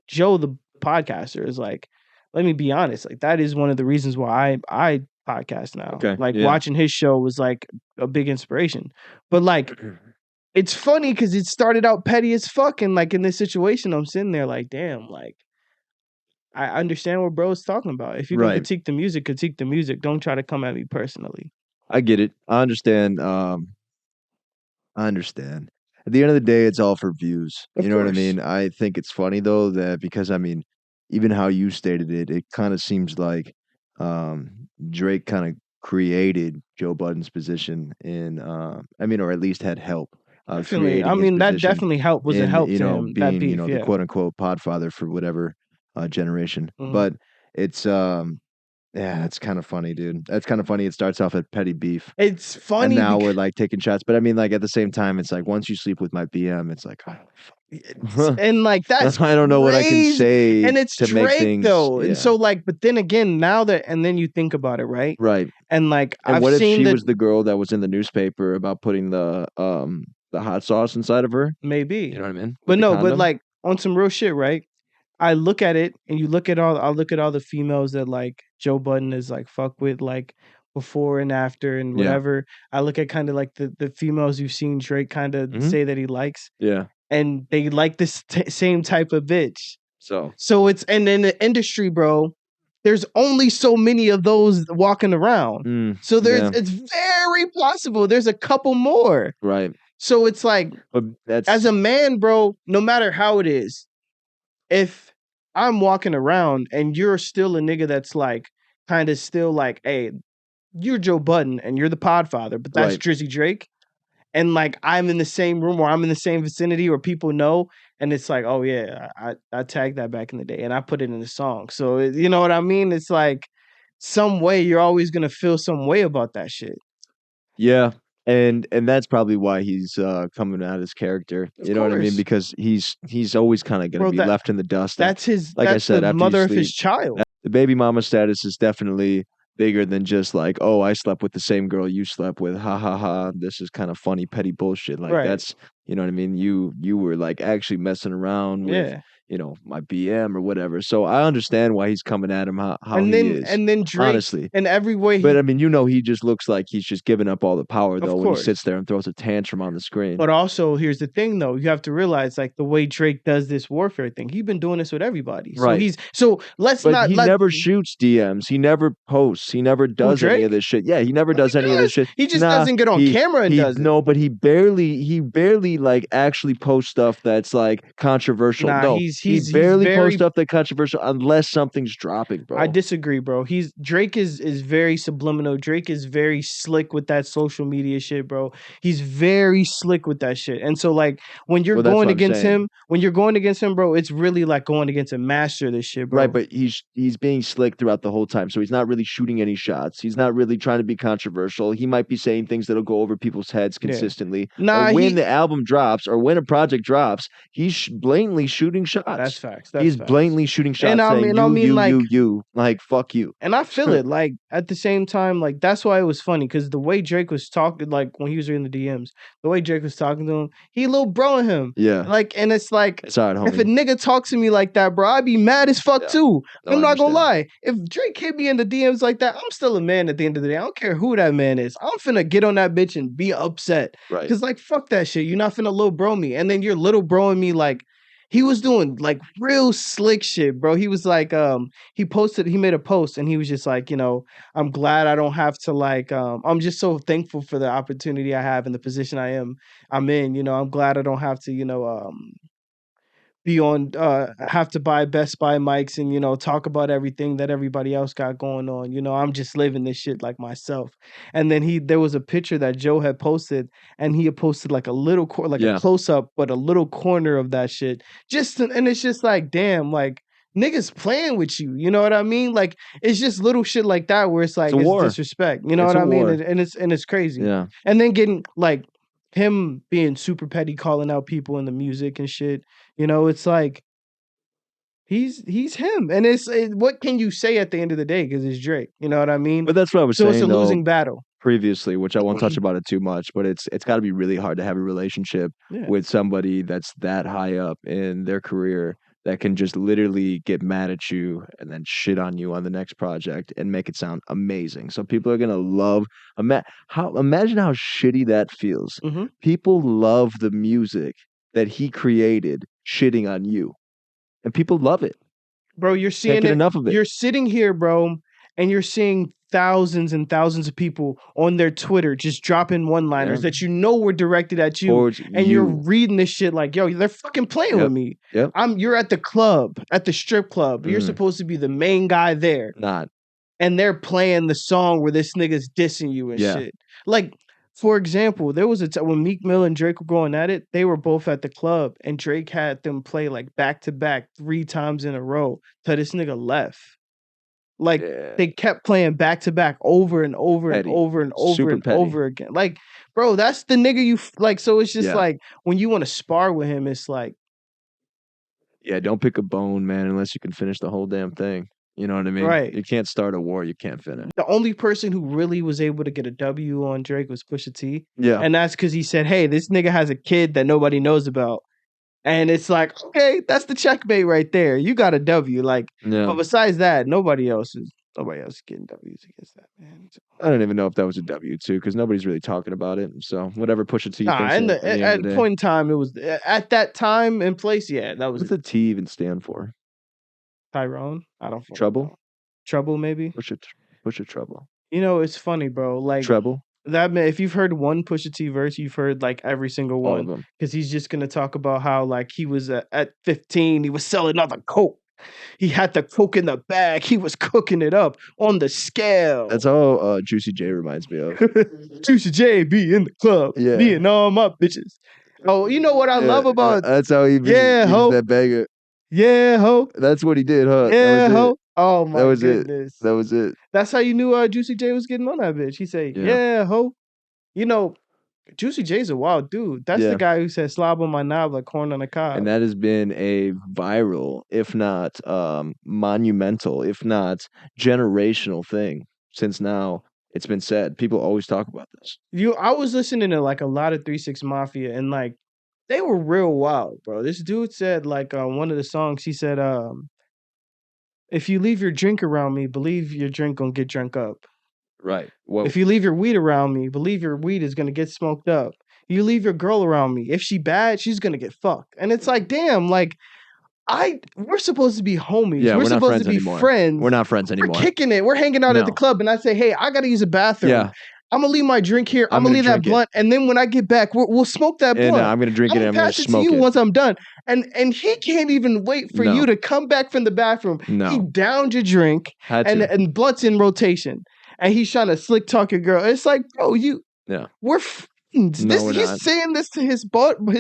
Joe the podcaster is like, let me be honest, like that is one of the reasons why I podcast now. Okay, Like yeah. watching his show was like a big inspiration. But like it's funny because it started out petty as fuck, and like in this situation, I'm sitting there like, damn, like I understand what bro's talking about. If you're gonna Right. critique the music. Don't try to come at me personally. I get it. I understand. I understand. At the end of the day, it's all for views. Of You know what I course. mean? I think it's funny though that because I mean, even how you stated it, it kind of seems like Drake kind of created Joe Budden's position in I mean, or at least had help Definitely. creating I his mean, that position definitely was a in, help to him. That being, beef, the yeah. quote unquote podfather for whatever generation. Mhm. But it's yeah, that's kind of funny, dude. That's kind of funny. It starts off at petty beef. It's And funny now we're because like taking shots. But I mean, like at the same time, it's like once you sleep with my BM, it's like, and like that's I don't know what I can crazy. say And it's to make Drake things. though. Yeah. And so like, but then again, and then you think about it, right? Right. And like And I've what if seen she that was the girl that was in the newspaper about putting the hot sauce inside of her? maybe. You know what I mean? With But the no, but condom? like on some real shit, right? I look at it and I look at all the females that like Joe Budden is like fuck with like before and after and Yeah. whatever. I look at kind of like the females you've seen Drake kind of Mhm. say that he likes, Yeah. and they like this same type of bitch. So So it's, and in the industry, bro, there's only so many of those walking around. So yeah, it's very possible there's a couple more. right. So it's like, But that's as a man, bro, no matter how it is, if I'm walking around and you're still a nigga that's like kind of still like, hey, you're Joe Budden and you're the podfather, but that's Right. Drizzy Drake. And like I'm in the same room or I'm in the same vicinity or people know, and it's like, oh yeah, I tagged that back in the day and I put it in the song. So you know what I mean? It's like some way you're always gonna feel some way about that shit. Yeah, and that's probably why he's coming out his character. Of You know what I mean? course. Because he's always kind of going Bro, to be left in the dust. That's his. like I That's said, the after you mother of his sleep, child. the baby mama status is definitely bigger than just like, oh, I slept with the same girl you slept with. Ha ha ha. This is kind of funny, petty bullshit. Like Right. that's, you know what I mean? You were like actually messing around with, Yeah. my BM or whatever. So I understand why he's coming at him how And he then is. and then Drake honestly. in every way. But I mean, he just looks like he's just giving up all the power though when he course. sits there and throws a tantrum on the screen. But also, here's the thing, though. You have to realize, like, the way Drake does this warfare thing, he's been doing this with everybody. So Right. let's But not he let never shoots DMs. He never posts. He never does any Drake? of this shit. Yeah, he never does any of this shit. He just doesn't get on camera and does it. No, but he barely like actually posts stuff that's like controversial. Nah, no, he's he barely very- posts stuff that's controversial unless something's dropping, bro. I disagree, bro. Drake is very subliminal. Drake is very slick with that social media shit, bro. He's very slick with that shit. And so, like, when you're Well, that's going what I'm against saying. him, bro, it's really like going against a master of this shit, bro. Right, but he's being slick throughout the whole time, so he's not really shooting any shots. He's not really trying to be controversial. He might be saying things that'll go over people's heads consistently. Nah, or when the album drops or when a project drops, he's blatantly shooting shots. That's facts. He's blatantly shooting shots, And I saying mean, like- you, like fuck you. And I feel it. Like at the same time, like that's why it was funny because the way Drake was talking, like when he was in the DMs, the way Drake was talking to him, he little broing him. Yeah, Like, and it's like, it's all right, if a homie. nigga talks to me like that, bro, I'd be mad as fuck Yeah. too. No, I'm I not gonna understand. lie. If Drake hit me in the DMs like that, I'm still a man at the end of the day. I don't care who that man is. I'm finna get on that bitch and be upset. Right. Cause like fuck that shit. You're not finna little bro me. And then you're little broing me like he was doing like real slick shit, bro. He was like, he made a post and he was just like, I'm glad I don't have to like, I'm just so thankful for the opportunity I have and the position I'm in. I'm glad I don't have to, be on have to buy Best Buy mics and talk about everything that everybody else got going on. I'm just living this shit like myself. And then there was a picture that Joe had posted, and he had posted like a little a close up, but a little corner of that shit. And it's just like, damn, like niggas playing with you. You know what I mean? Like it's just little shit like that where it's like a war. disrespect. You know It's what a I mean? war. And it's crazy. Yeah. And then getting like him being super petty, calling out people in the music and shit. It's like he's him, and what can you say at the end of the day? Because it's Drake. You know what I mean? But that's what I was So saying. it's a losing battle. Previously, which I won't touch about it too much, but it's got to be really hard to have a relationship with somebody that's that high up in their career that can just literally get mad at you and then shit on you on the next project and make it sound amazing. So people are gonna love. Imagine how shitty that feels. Mm-hmm. People love the music that he created, shitting on you, and people love it. Bro, you're seeing Can't get enough of it. You're sitting here, bro, and you're seeing thousands and thousands of people on their Twitter just dropping one-liners that were directed at you, Towards and you. you're reading this shit like, yo, they're fucking playing with me. Yep. You're at the club, at the strip club. You're supposed to be the main guy there. Not. And they're playing the song where this nigga's dissing you and shit. Like, for example, there was a time when Meek Mill and Drake were going at it, they were both at the club, and Drake had them play like back to back 3 times in a row till this nigga left. Like they kept playing back to back over and over and over and over and over again. Like, bro, that's the nigga you like. So it's just like when you want to spar with him, it's like, yeah, don't pick a bone, man, unless you can finish the whole damn thing. You know what I mean? Right. You can't start a war you can't finish. The only person who really was able to get a W on Drake was Pusha T. Yeah. And that's because he said, hey, this nigga has a kid that nobody knows about. And it's like, okay, that's the checkmate right there. You got a W. Like, but besides that, nobody else is getting W's against that, man. So. I don't even know if that was a W too, because nobody's really talking about it. So whatever Pusha T thinks. At the point in time, it was at that time and place. Yeah, that was. What's the T even stand for? Tyrone. I don't. Trouble. Trouble, maybe. Pusha Trouble. It's funny, bro. Like Treble. That if you've heard one Pusha T verse, you've heard like every single one. All of them. Because he's just gonna talk about how like he was at 15, he was selling other coke. He had the coke in the bag. He was cooking it up on the scale. That's all Juicy J reminds me of. Juicy J be in the club. Me and all my bitches. Oh, you know what I love about? That's how he ho. That banger. Yeah, ho. That's what he did, huh? Yeah, ho. Oh my goodness. That was it. That's how you knew Juicy J was getting on that bitch. He said, yeah, ho. Juicy J's a wild dude. That's the guy who said slob on my knob like corn on a cob. And that has been a viral, if not monumental, if not generational thing since now it's been said. People always talk about this. I was listening to like a lot of 3 6 Mafia, and like they were real wild, bro. This dude said like one of the songs, he said, if you leave your drink around me, believe your drink gonna get drunk up. Right. If you leave your weed around me, believe your weed is gonna get smoked up. You leave your girl around me, if she bad, she's gonna get fucked. And it's like, damn, like we're supposed to be homies. Yeah, we're not supposed friends to be anymore. friends. We're not friends anymore. We're kicking it. We're hanging out at the club, and I say, hey, I gotta use a bathroom. Yeah. I'm gonna leave my drink here. I'm gonna leave that blunt, and then when I get back, we'll smoke that blunt. I'm gonna drink it and I'm gonna pass it smoke to you it once I'm done. And he can't even wait for you to come back from the bathroom. No. He downed your drink and blunt's in rotation, and he's trying to slick talk your girl. It's like, bro, we're friends. He's saying this to his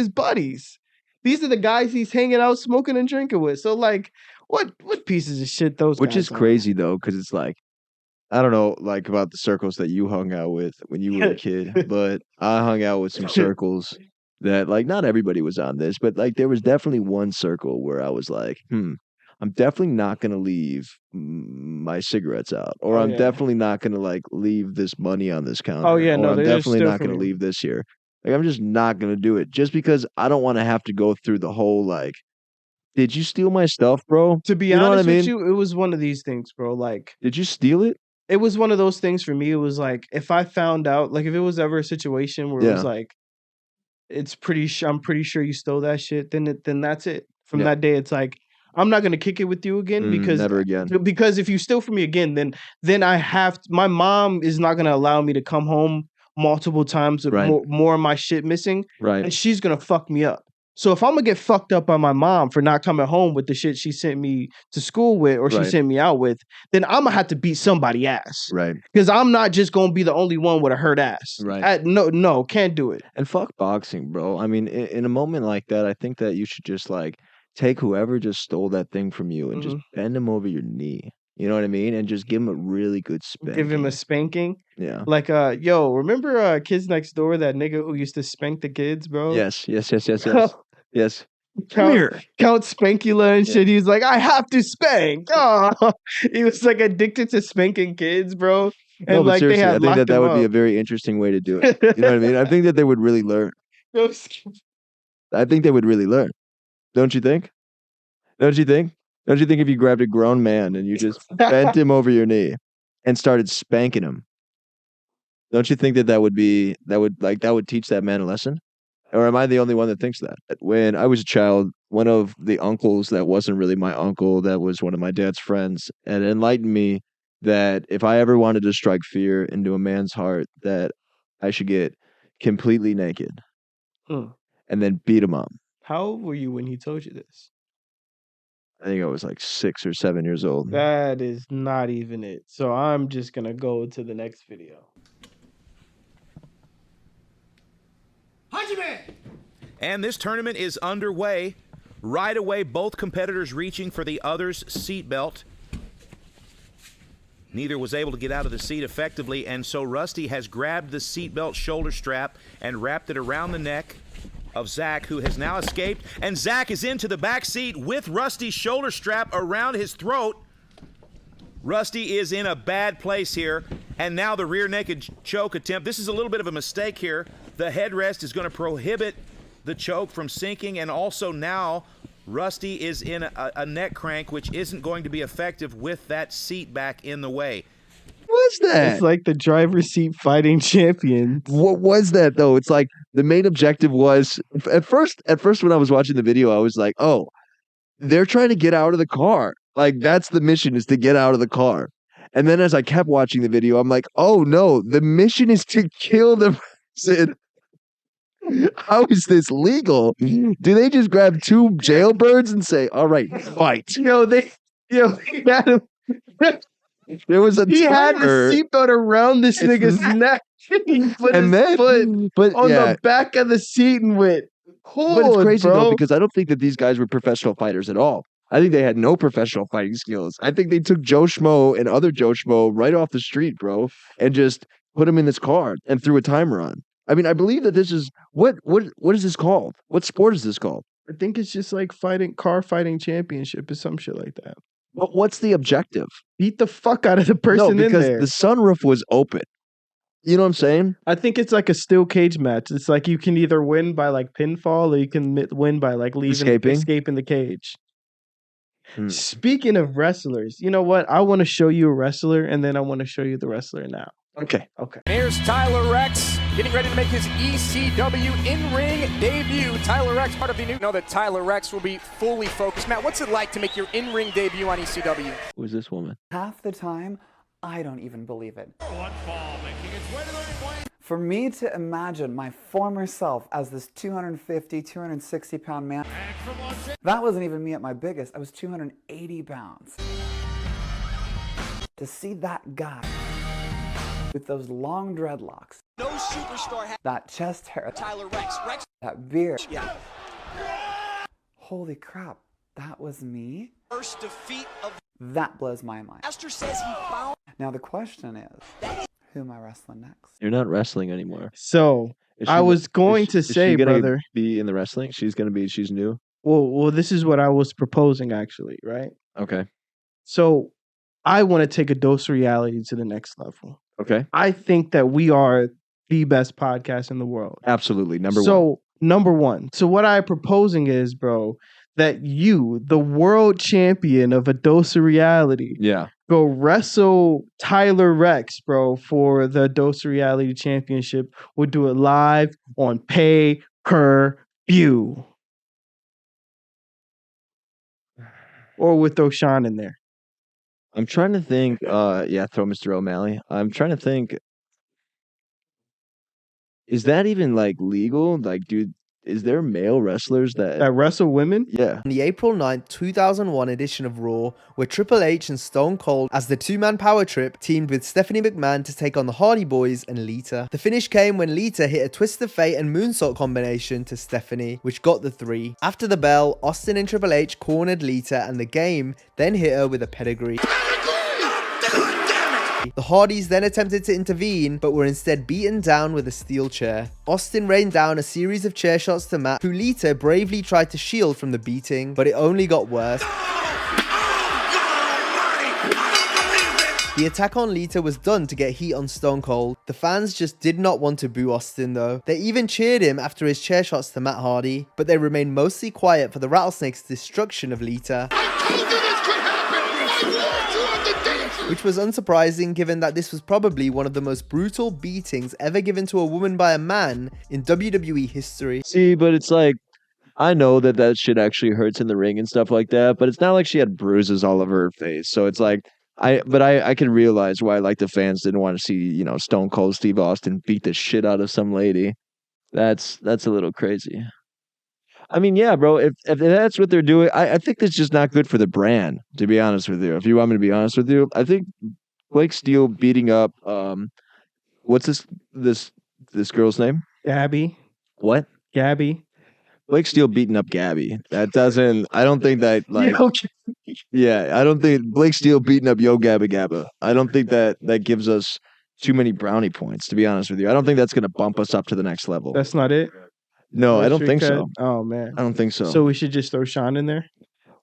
buddies. These are the guys he's hanging out, smoking and drinking with. So like, what pieces of shit those? Which guys is crazy though, because it's like, I don't know, like about the circles that you hung out with when you were a kid, but I hung out with some circles that like not everybody was on this, but like there was definitely one circle where I was like, I'm definitely not gonna leave my cigarettes out, or I'm definitely not gonna like leave this money on this counter. Oh yeah, no, I'm definitely not gonna leave this here. Like I'm just not gonna do it, just because I don't want to have to go through the whole like, did you steal my stuff, bro? To be honest with you, it was one of these things, bro. Like, did you steal it? It was one of those things for me. It was like, if I found out, like if it was ever a situation where it was like, I'm pretty sure you stole that shit, then that's it. From that day, it's like, I'm not gonna kick it with you again because never again. Because if you steal from me again, then my mom is not gonna allow me to come home multiple times with more of my shit missing. Right. And she's gonna fuck me up. So if I'm gonna get fucked up by my mom for not coming home with the shit she sent me to school with or she Right. sent me out with, then I'm gonna have to beat somebody ass. Right. Because I'm not just gonna be the only one with a hurt ass. Right. No, can't do it. And fuck boxing, bro. I mean, in a moment like that, I think that you should just like take whoever just stole that thing from you and just bend him over your knee. You know what I mean? And just give him a really good spanking. Give him a spanking. Yeah. Like, yo, remember Kids Next Door, that nigga who used to spank the kids, bro? Yes. Yes. Come here. Count Spankula and shit. He was like, I have to spank. Oh, he was like addicted to spanking kids, bro. And No, but like seriously, they I had think locked that him would be a up. very interesting way to do it. You know what I mean? I think that they would really learn. I think they would really learn. Don't you think? Don't you think? Don't you think if you grabbed a grown man and you just bent him over your knee and started spanking him, don't you think that would teach that man a lesson? Or am I the only one that thinks that? When I was a child, one of the uncles that wasn't really my uncle, that was one of my dad's friends, and enlightened me that if I ever wanted to strike fear into a man's heart, that I should get completely naked Hmm. and then beat him up. How old were you when he told you this? I think I was like 6 or 7 years old. That is not even it. So I'm just gonna go to the next video. And this tournament is underway. Right away, both competitors reaching for the other's seatbelt. Neither was able to get out of the seat effectively, and so Rusty has grabbed the seatbelt shoulder strap and wrapped it around the neck of Zach, who has now escaped. And Zach is into the back seat with Rusty's shoulder strap around his throat. Rusty is in a bad place here, and now the rear naked choke attempt. This is a little bit of a mistake here. The headrest is going to prohibit the choke from sinking, and also now Rusty is in a neck crank, which isn't going to be effective with that seat back in the way. What's that? It's like the driver's seat fighting champion. What was that though? It's like the main objective was at first when I was watching the video, I was like, oh, they're trying to get out of the car. Like that's the mission, is to get out of the car. And then as I kept watching the video, I'm like, oh no, the mission is to kill the person. How is this legal? Do they just grab two jailbirds and say, all right, fight? He had him. There was a He had the timer. seatbelt around this nigga's neck. He put his foot on the back of the seat and went, but it's crazy bro. though, because I don't think that these guys were professional fighters at all. I think they had no professional fighting skills. I think they took Joe Schmo and other Joe Schmo right off the street, bro, and just put him in this car and threw a timer on. I mean, I believe that this is what is this called? What sport is this called? I think it's just like car fighting championship or some shit like that. But what's the objective? Beat the fuck out of the person in because there. the sunroof was open. You know what I'm saying? I think it's like a steel cage match. It's like you can either win by like pinfall or you can win by like escaping the cage. Speaking of wrestlers, you know what? I want to show you a wrestler and then I want to show you the wrestler now. Okay. Here's Tyler Rex getting ready to make his ECW in-ring debut. Tyler Rex, part of the new. Know that Tyler Rex will be fully focused. Matt, what's it like to make your in-ring debut on ECW? Who is this woman? Half the time, I don't even believe it. For me to imagine my former self as this 250, 260 pound man, that wasn't even me at my biggest. I was 280 pounds. To see that guy with those long dreadlocks, No superstar. that chest hair, Tyler Rex. that beard. Yeah. Holy crap, that was me? First defeat of That blows my mind. Master says he found. Now the question is, who am I wrestling next? You're not wrestling anymore. So I was going to say, she gonna brother, be in the wrestling. She's new. Well, this is what I was proposing actually, right? Okay. So I want to take a dose of reality to the next level. Okay. I think that we are the best podcast in the world. Absolutely. Number one. So what I'm proposing is, bro, that you, the world champion of a dose of reality, go wrestle Tyler Rex, bro, for the Dose of Reality Championship. We'll do it live on pay-per-view. Or we'll throw Sean in there. I'm trying to think. Throw Mr. O'Malley. I'm trying to think. Is that even like legal? Like, dude, is there male wrestlers that wrestle women? Yeah. On the April 9th, 2001 edition of Raw, where Triple H and Stone Cold, as the two-man power trip, teamed with Stephanie McMahon to take on the Hardy Boys and Lita. The finish came when Lita hit a Twist of Fate and moonsault combination to Stephanie, which got the 3. After the bell, Austin and Triple H cornered Lita, and the Game then hit her with a pedigree. The Hardys then attempted to intervene, but were instead beaten down with a steel chair. Austin rained down a series of chair shots to Matt, who Lita bravely tried to shield from the beating, but it only got worse. The attack on Lita was done to get heat on Stone Cold. The fans just did not want to boo Austin though. They even cheered him after his chair shots to Matt Hardy, but they remained mostly quiet for the Rattlesnake's destruction of Lita. Which was unsurprising given that this was probably one of the most brutal beatings ever given to a woman by a man in WWE history. See, but it's like, I know that shit actually hurts in the ring and stuff like that, but it's not like she had bruises all over her face. So it's like, I can realize why like the fans didn't want to see, you know, Stone Cold Steve Austin beat the shit out of some lady. That's a little crazy. I mean, yeah, bro, if that's what they're doing, I think that's just not good for the brand, to be honest with you. If you want me to be honest with you, I think Blake Steele beating up, what's this girl's name? Gabby. What? Gabby. Blake Steele beating up Gabby. I don't think that, like, yeah, I don't think Blake Steele beating up Yo Gabba Gabba. I don't think that gives us too many brownie points, to be honest with you. I don't think that's going to bump us up to the next level. That's not it? No, I don't think so. Oh, man. I don't think so. So we should just throw Sean in there?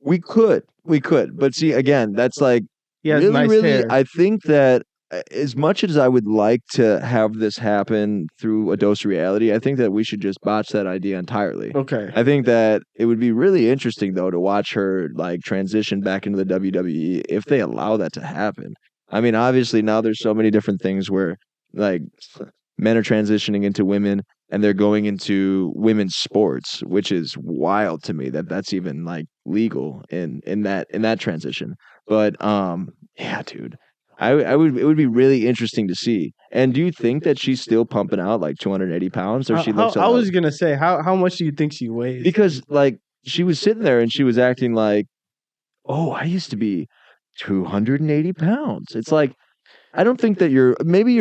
We could. But see, again, that's like, really, nice hair. I think that as much as I would like to have this happen through a dose of reality, I think that we should just botch that idea entirely. Okay. I think that it would be really interesting, though, to watch her like transition back into the WWE if they allow that to happen. I mean, obviously now there's so many different things where like men are transitioning into women and they're going into women's sports, which is wild to me that that's even like legal in that transition. But yeah, dude. It would be really interesting to see. And do you think that she's still pumping out like 280 pounds, or she looks? I was gonna say, how much do you think she weighs? Because like she was sitting there and she was acting like, oh, I used to be 280 pounds. It's like, I don't think that you're maybe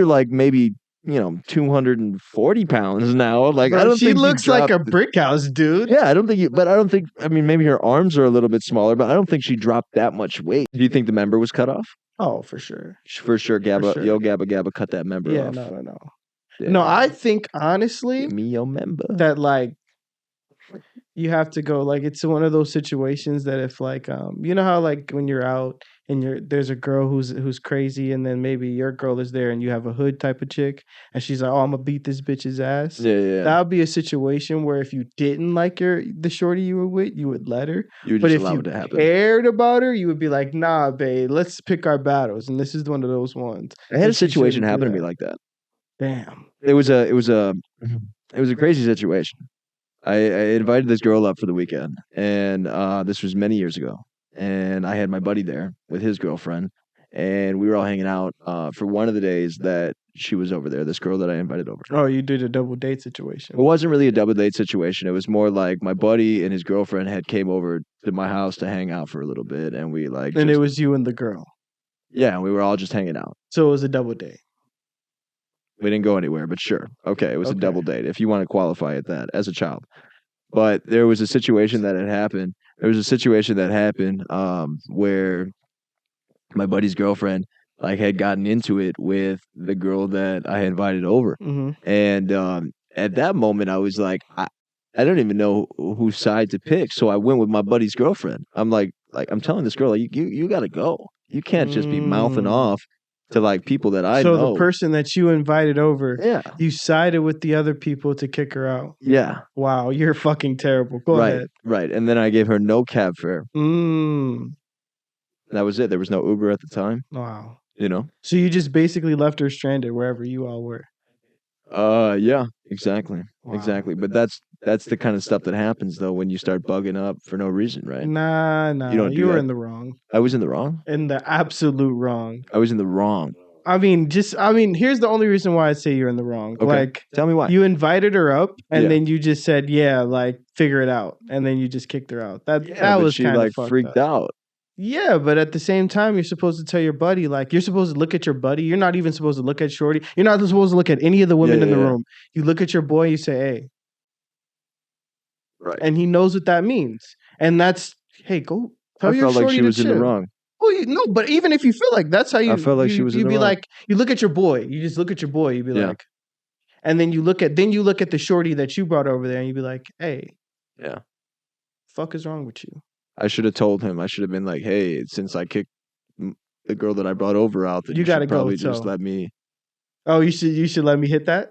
240 pounds now. Like, bro, I don't. She think looks like a brick house, dude. Yeah, I don't think. I mean, maybe her arms are a little bit smaller, but I don't think she dropped that much weight. Do you think the member was cut off? Oh, for sure. For sure, Yo Gabba Gabba cut that member off. No. Yeah. No, I think honestly, Give me your member. that like you have to go like it's one of those situations that if like you know how like when you're out and there's a girl who's crazy and then maybe your girl is there and you have a hood type of chick and she's like, oh, I'm gonna beat this bitch's ass. Yeah. That would be a situation where if you didn't like the shorty you were with, you would let her. You would but just if allow you it to happen. cared about her, you would be like, nah, babe, let's pick our battles. And this is one of those ones. I had a But she situation shouldn't do happen to that. me like that. Damn. It was a crazy situation. I invited this girl up for the weekend, and this was many years ago. And I had my buddy there with his girlfriend, and we were all hanging out for one of the days that she was over there, this girl that I invited over. Oh, you did a double date situation. It wasn't really a double date situation. It was more like my buddy and his girlfriend had came over to my house to hang out for a little bit, and we like. And it was you and the girl. Yeah, we were all just hanging out. So it was a double date. We didn't go anywhere, but sure. Okay, it was a double date, if you want to qualify it that as a child. But there was a situation that had happened. Where my buddy's girlfriend like had gotten into it with the girl that I had invited over. Mm-hmm. And at that moment, I was like, I don't even know whose side to pick. So I went with my buddy's girlfriend. I'm like I'm telling this girl, like, you got to go. You can't just be mouthing off to like people that I know. So the person that you invited over, Yeah. you sided with the other people to kick her out. Yeah. Wow, you're fucking terrible. Go ahead. Right. And then I gave her no cab fare. That was it. There was no Uber at the time. Wow. You know? So you just basically left her stranded wherever you all were. Yeah, exactly. Wow. Exactly. But that's the kind of stuff that happens though when you start bugging up for no reason, right? Nah. You don't do You were that. in the wrong. I was in the wrong? In the absolute wrong. I was in the wrong. I mean, here's the only reason why I say you're in the wrong. Okay. Like, Tell me why. you invited her up, and Yeah. then you just said, "Yeah, like figure it out," and then you just kicked her out. That but was she kind like of fucked freaked up. out. Yeah, but at the same time, you're supposed to tell your buddy, like, you're supposed to look at your buddy. You're not even supposed to look at Shorty. You're not supposed to look at any of the women in the room. You look at your boy, you say, "Hey," Right. and he knows what that means. And that's, hey, go tell I your felt Shorty like she to was in the chill. wrong. Well, no, but even if you feel like that's how you, I felt like she was in you'd the be wrong. like, you look at your boy. You just look at your boy. You'd be Yeah. like, and then you look at the Shorty that you brought over there, and you'd be like, "Hey, Yeah. fuck is wrong with you?" I should have told him. I should have been like, "Hey, since I kicked the girl that I brought over out, then You you gotta should go, probably just so. let me." Oh, you should let me hit that.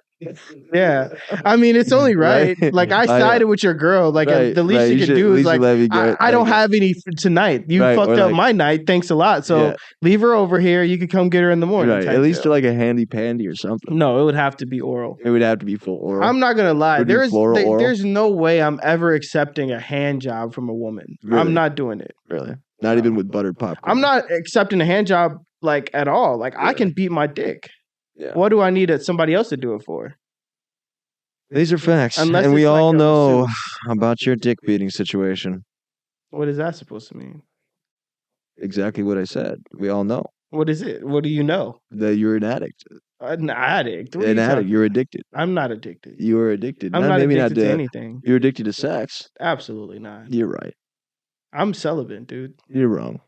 Yeah, I mean, it's only right. Right. Like, I sided with your girl. Like, Right, the least right. you You can should- do at is least like, let me get- I don't like- have any for tonight. You Right, fucked or up like- my night. Thanks a lot. So Yeah. leave her over here. You could come get her in the morning. Right. type At least deal. like a handy pandy or something. No, it would have to be oral. It would have to be full oral. I'm not gonna lie. Would be floral oral? There's no way I'm ever accepting a hand job from a woman. Really? I'm not doing it. Really. Not even with buttered popcorn. I'm not accepting a hand job like at all. Like, I can beat my dick. Yeah. What do I need somebody else to do it for? These are facts, Unless and we it's like all a know masseuse. about your dick beating situation. What is that supposed to mean? Exactly what I said. We all know What is it? What do you know? that you're an addict. An addict. What are An you addict. talking- You're addicted. I'm not addicted. You are addicted. I'm Nah, not maybe addicted not to to anything. You're addicted to sex. Absolutely not. You're right. I'm celibate, dude. You're wrong.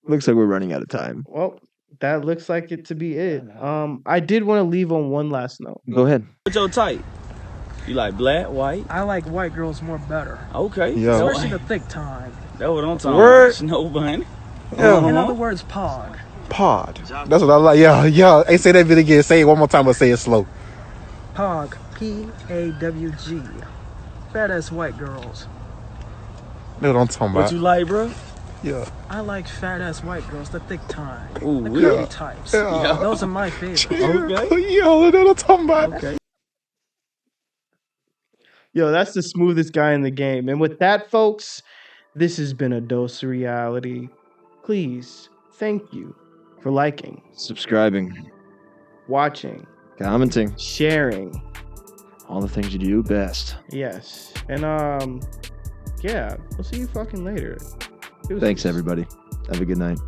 Looks like we're running out of time. Well, that looks like it to be it. I did want to leave on one last note. Go ahead. What's your type? You like black, white? I like white girls more better. Okay. Yo. Especially the thick time. That's what I'm talking Word. about. Snow bunny. Yeah. In other words, pog. Pod. That's what I like. Yeah. Hey, say that bit again. Say it one more time, but say it slow. Pog. P-A-W-G. Fat ass white girls. That's what I'm talking about. What you like, bro? Yeah. I like fat ass white girls, the thick time. Ooh, the yeah. curvy types. Yeah. Those are my favorites. Okay. Yo, that's what I'm talking about. Okay. Yo, that's the smoothest guy in the game. And with that, folks, this has been a dose of reality. Please, thank you for liking, Subscribing, watching, commenting, sharing. all the things you do best. Yes. And yeah, we'll see you fucking later. Deuces. Thanks, everybody. Have a good night.